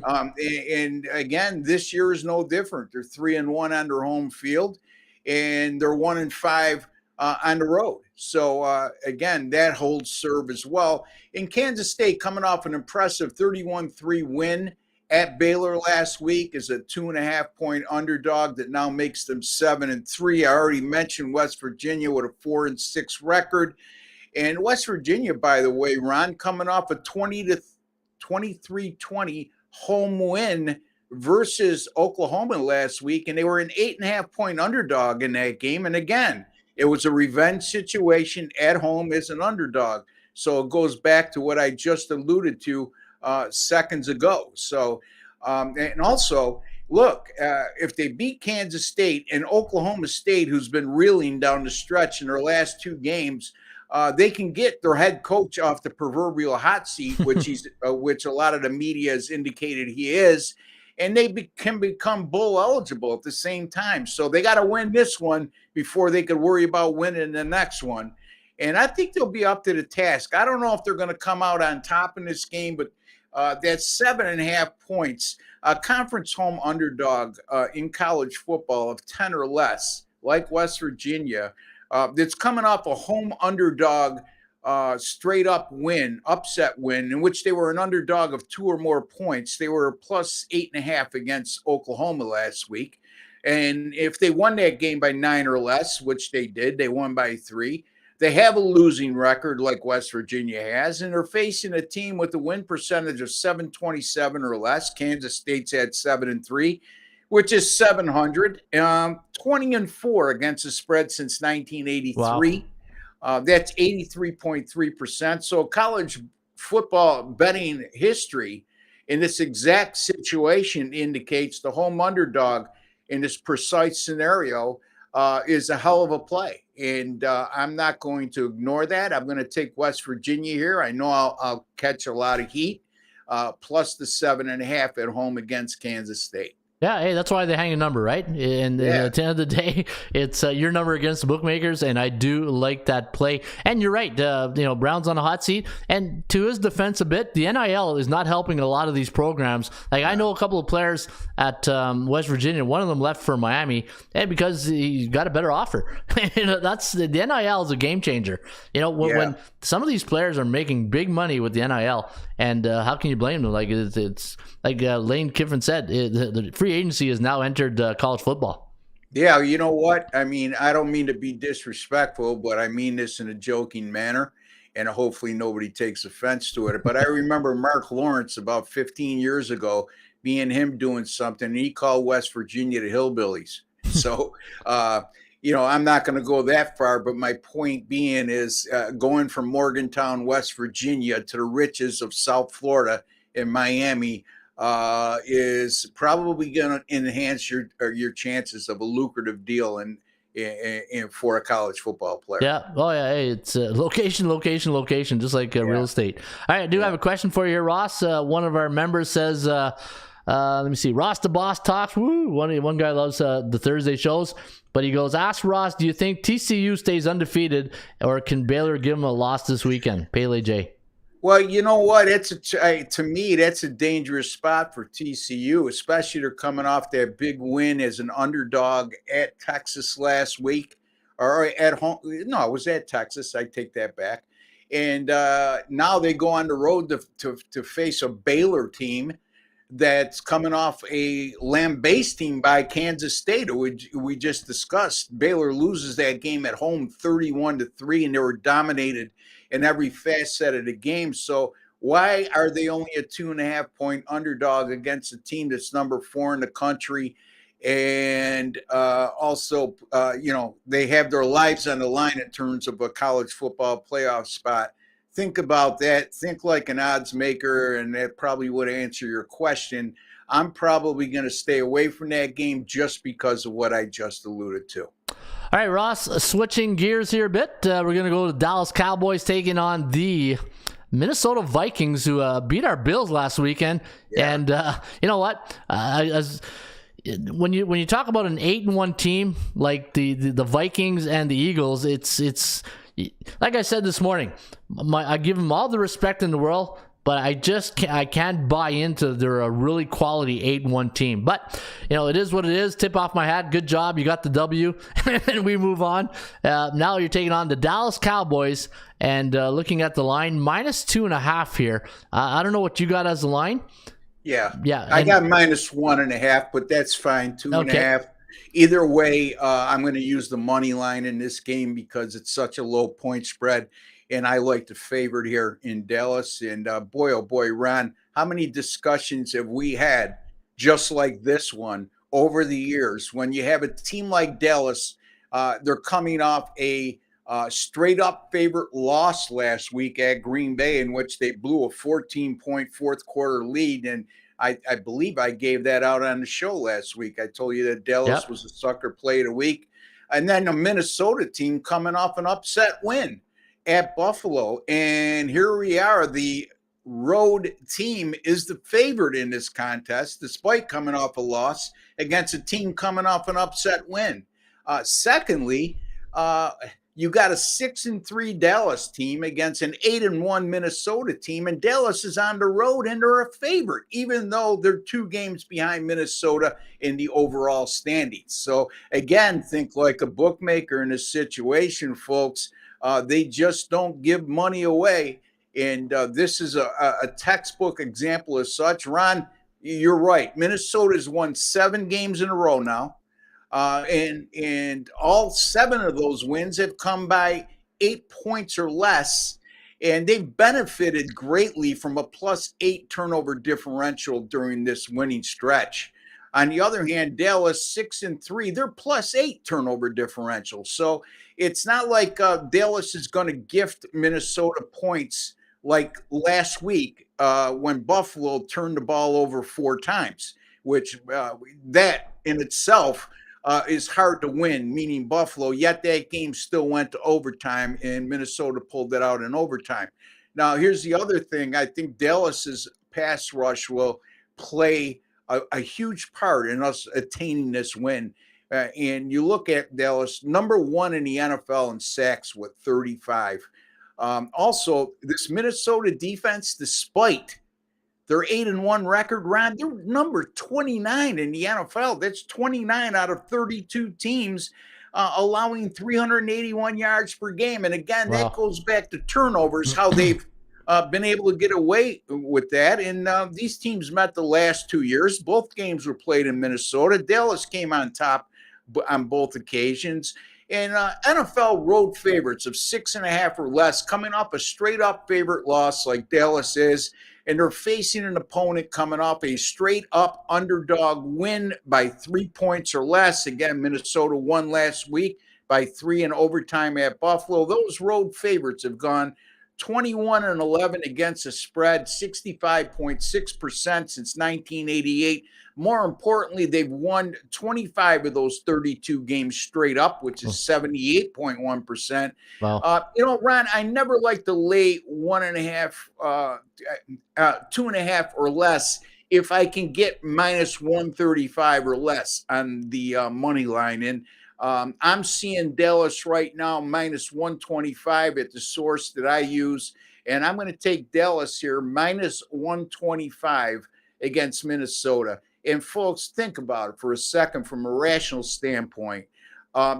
And again, this year is no different. They're 3-1 on their home field, and they're 1-5 on the road. So again, that holds serve as well. In Kansas State, coming off an impressive 31-3 win at Baylor last week, is a 2.5-point underdog that now makes them 7-3. I already mentioned West Virginia with a 4-6 record. And West Virginia, by the way, Ron, coming off a 23-20 home win versus Oklahoma last week, and they were an 8.5-point underdog in that game. And again, it was a revenge situation at home as an underdog. So it goes back to what I just alluded to seconds ago. So, and also, look, if they beat Kansas State and Oklahoma State, who's been reeling down the stretch in their last 2 games, they can get their head coach off the proverbial hot seat, which a lot of the media has indicated he is, and they can become bowl eligible at the same time. So they got to win this one before they could worry about winning the next one. And I think they'll be up to the task. I don't know if they're going to come out on top in this game, but that's 7.5 points. A conference home underdog in college football of 10 or less, like West Virginia, that's coming off a home underdog straight up win, upset win, in which they were an underdog of 2 or more points. They were plus 8.5 against Oklahoma last week. And if they won that game by 9 or less, which they did, they won by 3. They have a losing record like West Virginia has, and they're facing a team with a win percentage of 727 or less. Kansas State's had 7-3, which is 700, 20-4 against the spread since 1983. Wow. That's 83.3%. So college football betting history in this exact situation indicates the home underdog in this precise scenario is a hell of a play. And I'm not going to ignore that. I'm going to take West Virginia here. I know I'll catch a lot of heat, plus the 7.5 at home against Kansas State. Yeah, hey, that's why they hang a number, right? And at the end of the day, it's your number against the bookmakers, and I do like that play. And you're right, Brown's on a hot seat. And to his defense a bit, the NIL is not helping a lot of these programs. Like, I know a couple of players at West Virginia. One of them left for Miami, and because he got a better offer. That's the NIL is a game changer. When some of these players are making big money with the NIL, and how can you blame them? Like it's like Lane Kiffin said, the free agency has now entered college football. Yeah, you know what? I mean, I don't mean to be disrespectful, but I mean this in a joking manner, and hopefully nobody takes offense to it. But I remember Mark Lawrence about 15 years ago, being him doing something, and he called West Virginia the hillbillies. So, I'm not going to go that far, but my point being is going from Morgantown, West Virginia to the riches of South Florida and Miami is probably going to enhance your chances of a lucrative deal. And for a college football player. Yeah. Oh, yeah. Hey, it's location, just like real estate. All right. I do have a question for you here, Ross. One of our members says, let me see, Ross the Boss talks. Woo! One guy loves the Thursday shows, but he goes, ask Ross, do you think TCU stays undefeated, or can Baylor give him a loss this weekend? Pele J. Well, you know what? To me, that's a dangerous spot for TCU, especially they're coming off that big win as an underdog at Texas last week, or at home. No, it was at Texas. I take that back. And now they go on the road to face a Baylor team that's coming off a lamb-based team by Kansas State, which we just discussed. Baylor loses that game at home 31-3, and they were dominated in every facet of the game. So why are they only a 2.5-point underdog against a team that's number 4 in the country? And also, they have their lives on the line in terms of a college football playoff spot. Think about that. Think like an odds maker, and that probably would answer your question. I'm probably going to stay away from that game just because of what I just alluded to. All right, Ross, switching gears here a bit. We're going to go to Dallas Cowboys taking on the Minnesota Vikings, who beat our Bills last weekend. Yeah. And you know what? When you talk about an 8-1 team like the Vikings and the Eagles, it's like I said this morning, I give them all the respect in the world, but I can't buy into they're a really quality 8-1 team. But it is what it is. Tip off my hat. Good job. You got the W, and we move on. Now you're taking on the Dallas Cowboys, and looking at the line, -2.5 here. I don't know what you got as the line. Yeah. I got -1.5, but that's fine. 2.5. Okay. Either way, I'm going to use the money line in this game because it's such a low point spread, and I like the favorite here in Dallas. And boy, oh boy, Ron, how many discussions have we had just like this one over the years? When you have a team like Dallas, they're coming off a straight-up favorite loss last week at Green Bay, in which they blew a 14-point fourth quarter lead, and I believe I gave that out on the show last week. I told you that Dallas was a sucker play of the week. And then a Minnesota team coming off an upset win at Buffalo. And here we are. The road team is the favorite in this contest, despite coming off a loss against a team coming off an upset win. Secondly, you got a 6-3 Dallas team against an 8-1 Minnesota team, and Dallas is on the road and they're a favorite, even though they're 2 games behind Minnesota in the overall standings. So again, think like a bookmaker in this situation, folks. They just don't give money away, and this is a textbook example of such. Ron, you're right. Minnesota's won 7 games in a row now. And all 7 of those wins have come by 8 points or less, and they've benefited greatly from a +8 turnover differential during this winning stretch. On the other hand, Dallas 6-3, they're +8 turnover differential. So it's not like Dallas is going to gift Minnesota points like last week when Buffalo turned the ball over 4 times, which that in itself is hard to win, meaning Buffalo, yet that game still went to overtime, and Minnesota pulled it out in overtime. Now, here's the other thing. I think Dallas's pass rush will play a huge part in us attaining this win. And you look at Dallas, number 1 in the NFL in sacks with 35. Also, this Minnesota defense, despite their 8-1 record, Ron, they're number 29 in the NFL. That's 29 out of 32 teams, allowing 381 yards per game. And again, that goes back to turnovers, how they've been able to get away with that. And these teams met the last 2 years. Both games were played in Minnesota. Dallas came on top on both occasions. And NFL road favorites of 6.5 or less, coming off a straight-up favorite loss like Dallas is, and they're facing an opponent coming off a straight-up underdog win by 3 points or less. Again, Minnesota won last week by 3 in overtime at Buffalo. Those road favorites have gone 21-11 against the spread, 65.6% since 1988. More importantly, they've won 25 of those 32 games straight up, which is 78.1%. Wow. Ron, I never like to lay 1.5, 2.5 or less if I can get minus 135 or less on the money line. And I'm seeing Dallas right now minus 125 at the source that I use. And I'm going to take Dallas here minus 125 against Minnesota. And folks, think about it for a second from a rational standpoint.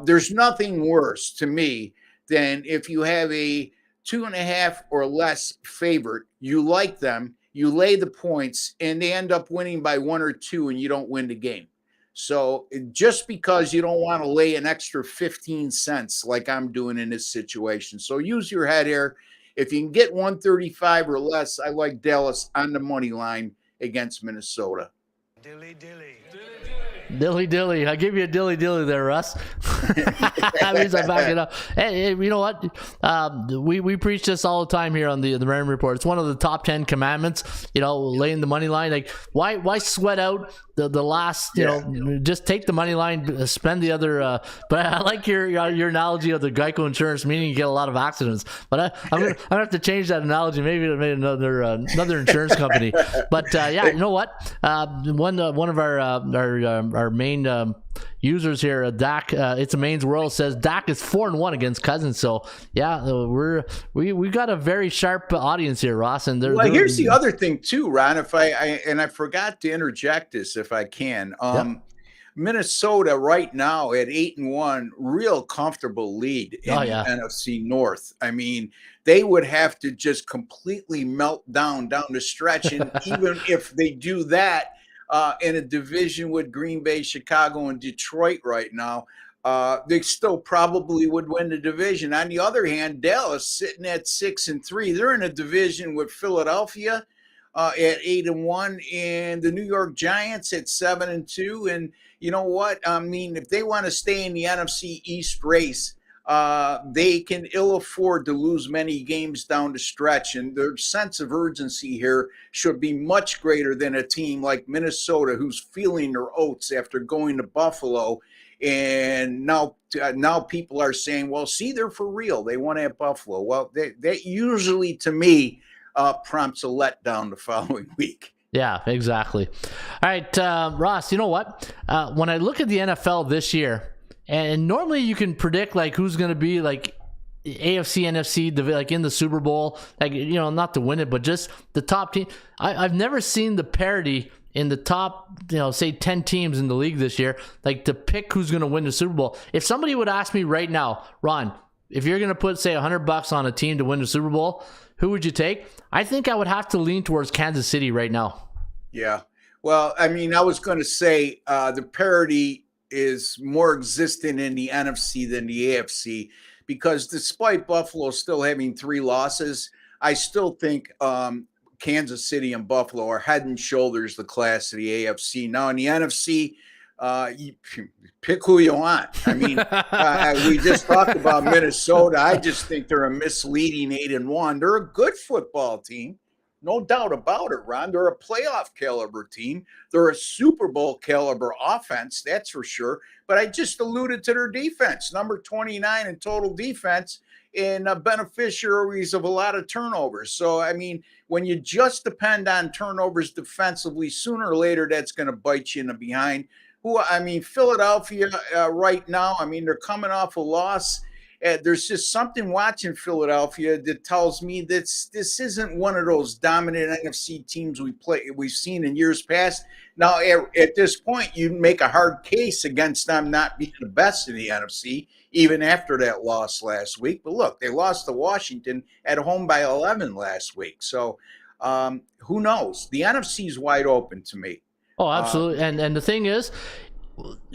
There's nothing worse to me than if you have a 2.5 or less favorite, you like them, you lay the points, and they end up winning by 1 or 2, and you don't win the game. So just because you don't want to lay an extra 15 cents like I'm doing in this situation. So use your head here. If you can get 135 or less, I like Dallas on the money line against Minnesota. Dilly dilly. I give you a dilly dilly there, Russ. That means I back it up. Hey, you know what? We preach this all the time here on the Raymond Report. It's one of the top 10 commandments. Laying the money line. Like, why sweat out the last? Just take the money line, spend the other. But I like your analogy of the Geico insurance, meaning you get a lot of accidents. But I'm gonna have to change that analogy. Maybe to make another insurance company. But yeah, you know what? One of our main users here, Dak, it's a Maine's World, says Dak is 4-1 against Cousins. So yeah, we got a very sharp audience here, Ross. And here's the other thing too, Ron. If I forgot to interject this, if I can. Minnesota right now at 8-1, real comfortable lead in the NFC North. I mean, they would have to just completely melt down the stretch, and even if they do that. In a division with Green Bay, Chicago, and Detroit right now, they still probably would win the division. On the other hand, Dallas sitting at 6-3. They're in a division with Philadelphia at 8-1, and the New York Giants at 7-2. And you know what? I mean, if they want to stay in the NFC East race, they can ill afford to lose many games down the stretch, and their sense of urgency here should be much greater than a team like Minnesota, who's feeling their oats after going to Buffalo. And now people are saying, well, see, they're for real. They won at Buffalo. Well, that usually, to me, prompts a letdown the following week. Yeah, exactly. All right, Ross, you know what? When I look at the NFL this year, and normally you can predict like who's going to be like AFC, NFC, like in the Super Bowl, like, not to win it, but just the top team. I've never seen the parity in the top, say 10 teams in the league this year, like to pick who's going to win the Super Bowl. If somebody would ask me right now, Ron, if you're going to put, say, $100 on a team to win the Super Bowl, who would you take? I think I would have to lean towards Kansas City right now. Yeah. Well, I mean, I was going to say the parity is more existent in the NFC than the AFC, because despite Buffalo still having 3 losses, I still think Kansas City and Buffalo are head and shoulders the class of the AFC. Now in the NFC, you pick who you want. I mean, we just talked about Minnesota. I just think they're a misleading 8-1. They're a good football team. No doubt about it, Ron. They're a playoff caliber team. They're a Super Bowl caliber offense, that's for sure. But I just alluded to their defense, number 29 in total defense, and beneficiaries of a lot of turnovers. So, I mean, when you just depend on turnovers defensively, sooner or later that's going to bite you in the behind. Philadelphia right now, I mean, they're coming off a loss. There's just something watching Philadelphia that tells me that this isn't one of those dominant NFC teams we've seen in years past. Now, at this point, you make a hard case against them not being the best in the NFC, even after that loss last week. But look, they lost to Washington at home by 11 last week. So who knows? The NFC is wide open to me. Oh, absolutely. And the thing is,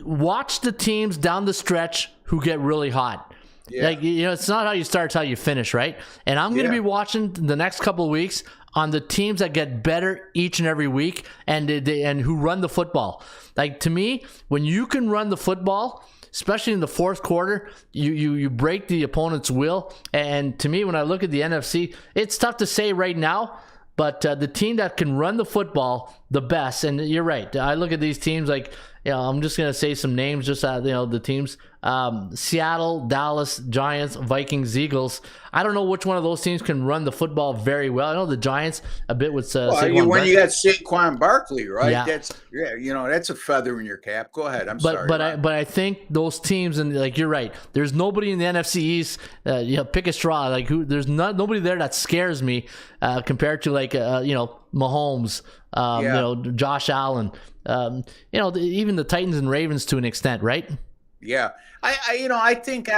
watch the teams down the stretch who get really hot. Like, it's not how you start, it's how you finish, right? And I'm going to be watching the next couple of weeks on the teams that get better each and every week and who run the football. Like, to me, when you can run the football, especially in the fourth quarter, you break the opponent's will. And to me, when I look at the NFC, it's tough to say right now, but the team that can run the football the best, and you're right, I look at these teams like, I'm just going to say some names, just the teams. Seattle, Dallas, Giants, Vikings, Eagles. I don't know which one of those teams can run the football very well. I know the Giants a bit with Saquon when you got Saquon Barkley, right? Yeah. That's a feather in your cap. Go ahead. But I think those teams, and like, you're right, there's nobody in the NFC East. Pick a straw. Like, there's nobody there that scares me compared to like Mahomes, Josh Allen, even the Titans and Ravens to an extent, right? Yeah, I think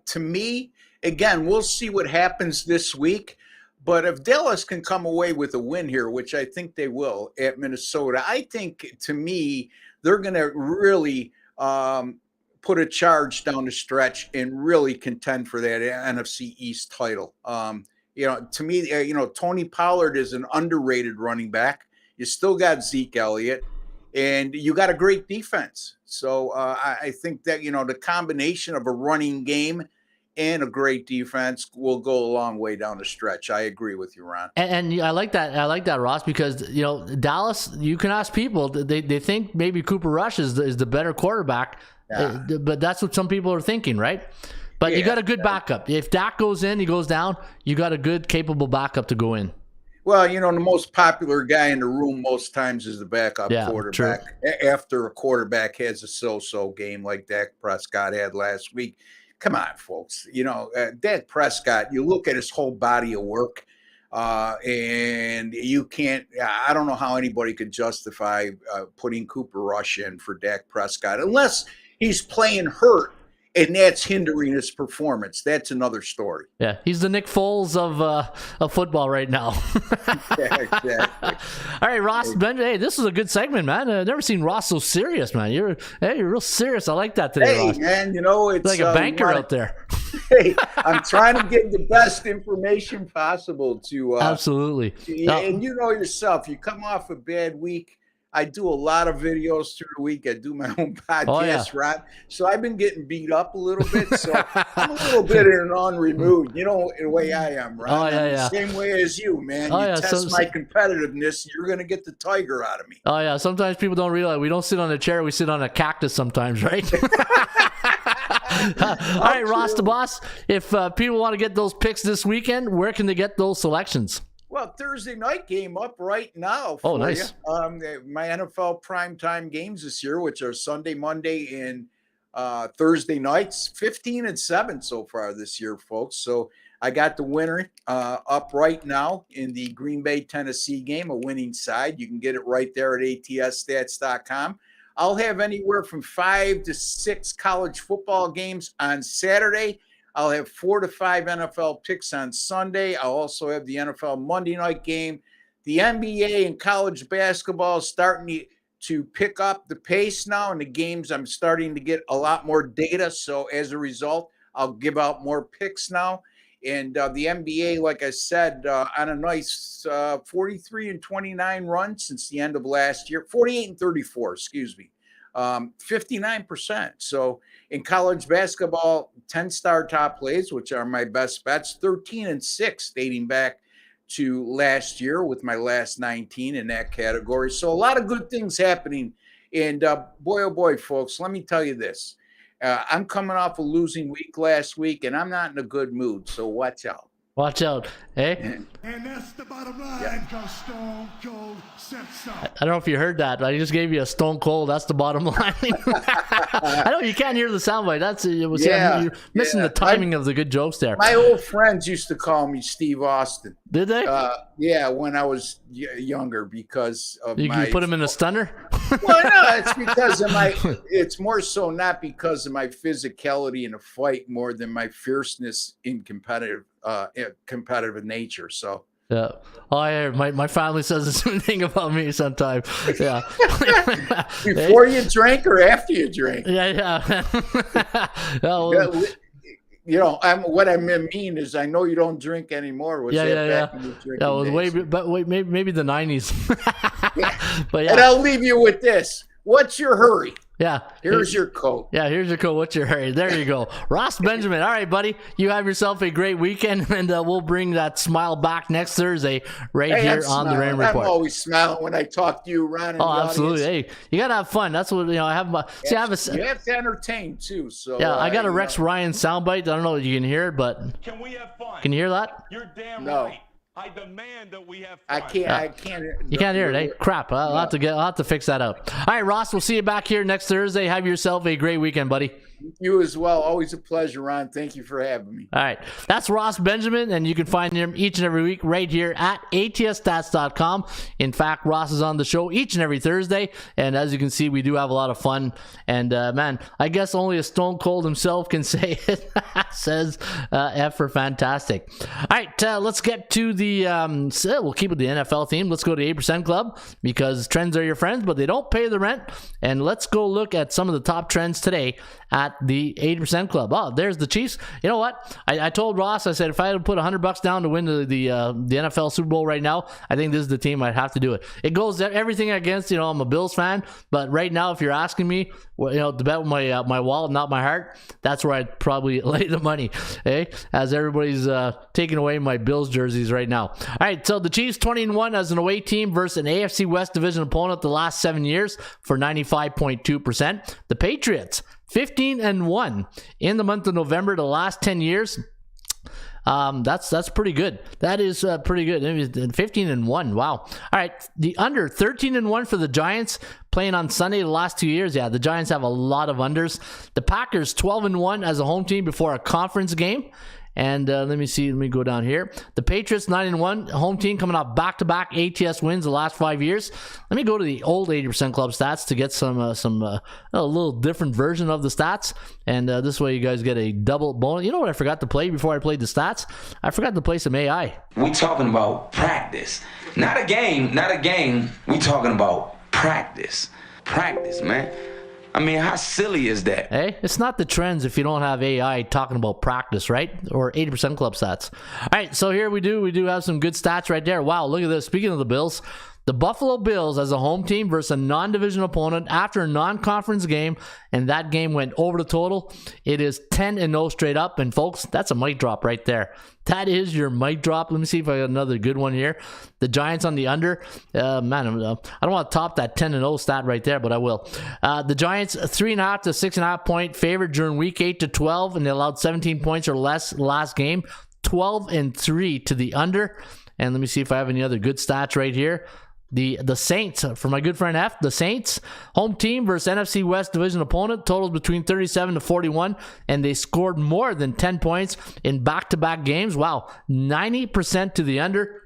to me, again, we'll see what happens this week. But if Dallas can come away with a win here, which I think they will at Minnesota, I think, to me, they're going to really put a charge down the stretch and really contend for that NFC East title. To me, Tony Pollard is an underrated running back. You still got Zeke Elliott, and you got a great defense. So I think that, the combination of a running game and a great defense will go a long way down the stretch. I agree with you, Ron. And I like that. I like that, Ross, because Dallas. You can ask people. They think maybe Cooper Rush is the better quarterback, but that's what some people are thinking, right? But you got a good backup. If Dak goes in, he goes down. You got a good, capable backup to go in. Well, the most popular guy in the room most times is the backup quarterback. True. After a quarterback has a so-so game like Dak Prescott had last week. Come on, folks. Dak Prescott, you look at his whole body of work, and you can't – I don't know how anybody could justify putting Cooper Rush in for Dak Prescott unless he's playing hurt. And that's hindering his performance. That's another story. Yeah, he's the Nick Foles of football right now. Yeah, exactly. All right, Ross. Hey, this is a good segment, man. I've never seen Ross so serious, man. You're real serious. I like that today, Ross. Hey, man, it's like a banker out there. Hey, I'm trying to get the best information possible to absolutely. And you know yourself, you come off a bad week. I do a lot of videos through the week. I do my own podcast, Ron. So I've been getting beat up a little bit. So I'm a little bit in an ornery mood. The way I am, Ron. The same way as you, man. You test my competitiveness, you're going to get the tiger out of me. Oh, yeah. Sometimes people don't realize we don't sit on a chair. We sit on a cactus sometimes, right? All right, Ross the Boss. If people want to get those picks this weekend, where can they get those selections? Well, Thursday night game up right now. Oh, nice. My NFL primetime games this year, which are Sunday, Monday, and Thursday nights, 15-7 so far this year, folks. So I got the winner up right now in the Green Bay, Tennessee game, a winning side. You can get it right there at atsstats.com. I'll have anywhere from 5 to 6 college football games on Saturday. I'll have 4 to 5 NFL picks on Sunday. I'll also have the NFL Monday night game. The NBA and college basketball is starting to pick up the pace now. In the games, I'm starting to get a lot more data. So as a result, I'll give out more picks now. And the NBA, like I said, on a nice 43-29 run since the end of last year. 48-34, excuse me. 59%. So in college basketball, 10-star top plays, which are my best bets, 13-6 dating back to last year with my last 19 in that category. So a lot of good things happening. And boy, oh boy, folks, let me tell you this. I'm coming off a losing week last week, and I'm not in a good mood. So watch out. Watch out, hey? And that's the bottom line, because Stone Cold said so. I don't know if you heard that. I just gave you a Stone Cold. That's the bottom line. I know you can't hear the soundbite. You're missing the timing of the good jokes there. My old friends used to call me Steve Austin. Did they? Yeah, when I was younger, because of you put him in a stunner? Well, no, it's because of it's more so not because of my physicality in a fight more than my fierceness in competitive nature. So yeah. Oh, my family says the same thing about me sometimes. Yeah. Before you drank or after you drank? Yeah. what I mean is I know you don't drink anymore. Was that back in your drinking Yeah, it was days? but maybe the 90s. But And I'll leave you with this. What's your hurry? Yeah. Here's your coat. Yeah, here's your coat. What's your hurry? There you go. Ross Benjamin. All right, buddy. You have yourself a great weekend, and we'll bring that smile back next Thursday here on the Rain Report. I'm always smiling when I talk to you, Ron. Oh, absolutely. Hey, you got to have fun. That's what, I have. You have to entertain, too. So yeah, I got a Rex Ryan soundbite. I don't know if you can hear it, but. Can we have fun? Can you hear that? You're damn No. right. I demand that we have fun. I can't. You can't hear it, eh? Crap. I'll have to fix that out. All right, Ross, we'll see you back here next Thursday. Have yourself a great weekend, buddy. You as well. Always a pleasure, Ron. Thank you for having me. All right. That's Ross Benjamin, and you can find him each and every week right here at atsstats.com. In fact, Ross is on the show each and every Thursday, and as you can see, we do have a lot of fun. And, man, I guess only a Stone Cold himself can say it. Says F for fantastic. All right, let's get to the we'll keep with the NFL theme. Let's go to 8% Club, because trends are your friends, but they don't pay the rent. And let's go look at some of the top trends today at the 80% Club. Oh, there's the Chiefs. You know what? I told Ross, I said, if I had to put $100 down to win the NFL Super Bowl right now, I think this is the team I'd have to do it. It goes everything against, I'm a Bills fan, but right now, if you're asking me, to bet with my wallet, not my heart, that's where I'd probably lay the money, as everybody's taking away my Bills jerseys right now. All right, so the Chiefs 20-1 as an away team versus an AFC West division opponent the last 7 years for 95.2%. The Patriots 15-1 in the month of November the last 10 years. That's pretty good. That is pretty good. 15-1. Wow. All right. The under 13-1 for the Giants playing on Sunday the last 2 years. Yeah, the Giants have a lot of unders. The Packers 12-1 as a home team before a conference game. And let me go down here. The Patriots 9-1, home team coming off back-to-back ATS wins the last 5 years. Let me go to the old 80% Club stats to get some a little different version of the stats. And this way you guys get a double bonus. You know what I forgot to play before I played the stats? I forgot to play some AI. We talking about practice, not a game. We talking about practice, man. I mean, how silly is that? Hey, it's not the trends if you don't have AI talking about practice, right? Or 80% Club stats. All right, so here we do have some good stats right there. Wow, look at this. Speaking of the Bills, the Buffalo Bills as a home team versus a non-division opponent after a non-conference game, and that game went over the total. It is 10-0 straight up, and folks, that's a mic drop right there. That is your mic drop. Let me see if I got another good one here. The Giants on the under. Man, I don't want to top that 10-0 stat right there, but I will. The Giants 3.5 to 6.5 point favorite during week 8 to 12, and they allowed 17 points or less last game. 12-3 to the under. And let me see if I have any other good stats right here. The Saints, for my good friend F, the Saints, home team versus NFC West division opponent, totals between 37 to 41, and they scored more than 10 points in back-to-back games. Wow, 90% to the under.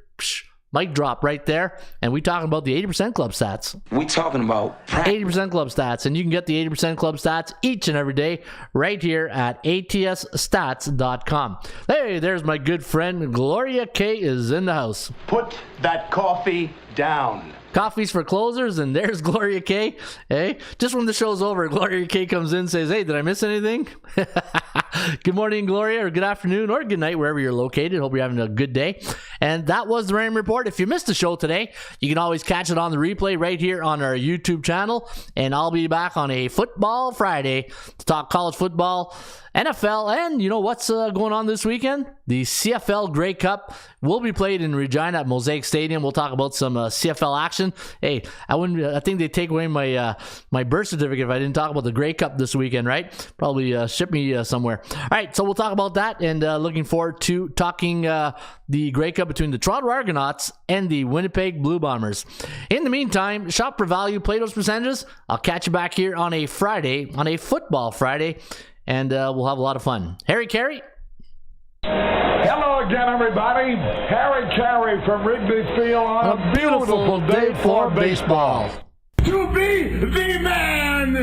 Mic drop right there. And we talking about the 80% Club stats. We talking about 80% Club stats. And you can get the 80% Club stats each and every day right here at atsstats.com. Hey, there's my good friend Gloria K is in the house. Put that coffee down. Coffees for closers, and there's Gloria K. Hey, just when the show's over, Gloria K comes in and says, hey, did I miss anything? Good morning, Gloria, or good afternoon, or good night, wherever you're located. Hope you're having a good day. And that was the Rain Report. If you missed the show today, you can always catch it on the replay right here on our YouTube channel. And I'll be back on a Football Friday to talk college football, NFL, and you know what's going on this weekend? The CFL Grey Cup will be played in Regina at Mosaic Stadium. We'll talk about some CFL action. Hey, I think they'd take away my birth certificate if I didn't talk about the Grey Cup this weekend, right? Probably ship me somewhere. All right, so we'll talk about that, and looking forward to talking the Grey Cup between the Toronto Argonauts and the Winnipeg Blue Bombers. In the meantime, shop for value, play those percentages. I'll catch you back here on a Friday, on a Football Friday, and we'll have a lot of fun. Harry Carey. Hello again, everybody. Harry Carey from Wrigley Field on a beautiful day for baseball. To be the man,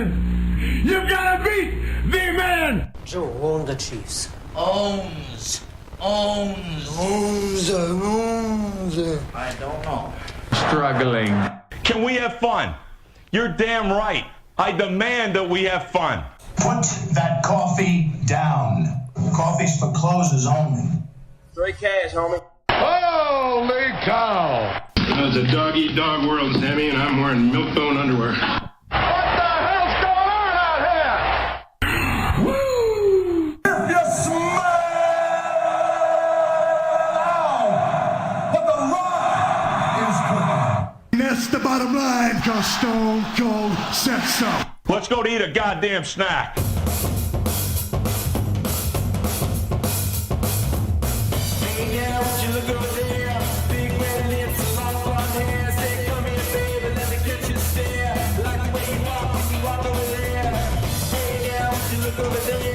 you gotta be the man. Joe owned the Chiefs. Owns. Owns. I don't know. Struggling. Can we have fun? You're damn right. I demand that we have fun. Put that coffee down. coffee's for closers only. Straight cash, homie. Holy cow! It's a dog-eat-dog world, Sammy, and I'm wearing milk-bone underwear. What the hell's going on out here? Woo! If you smell what the Rock is cooking. That's the bottom line, cause Stone Cold said so. Let's go to eat a goddamn snack. Hey, yeah, would you look over there? Big red lips, long blonde hair. Say, come here, baby, let me catch you stare. Like the way you walk over there. Hey, yeah, would you look over there?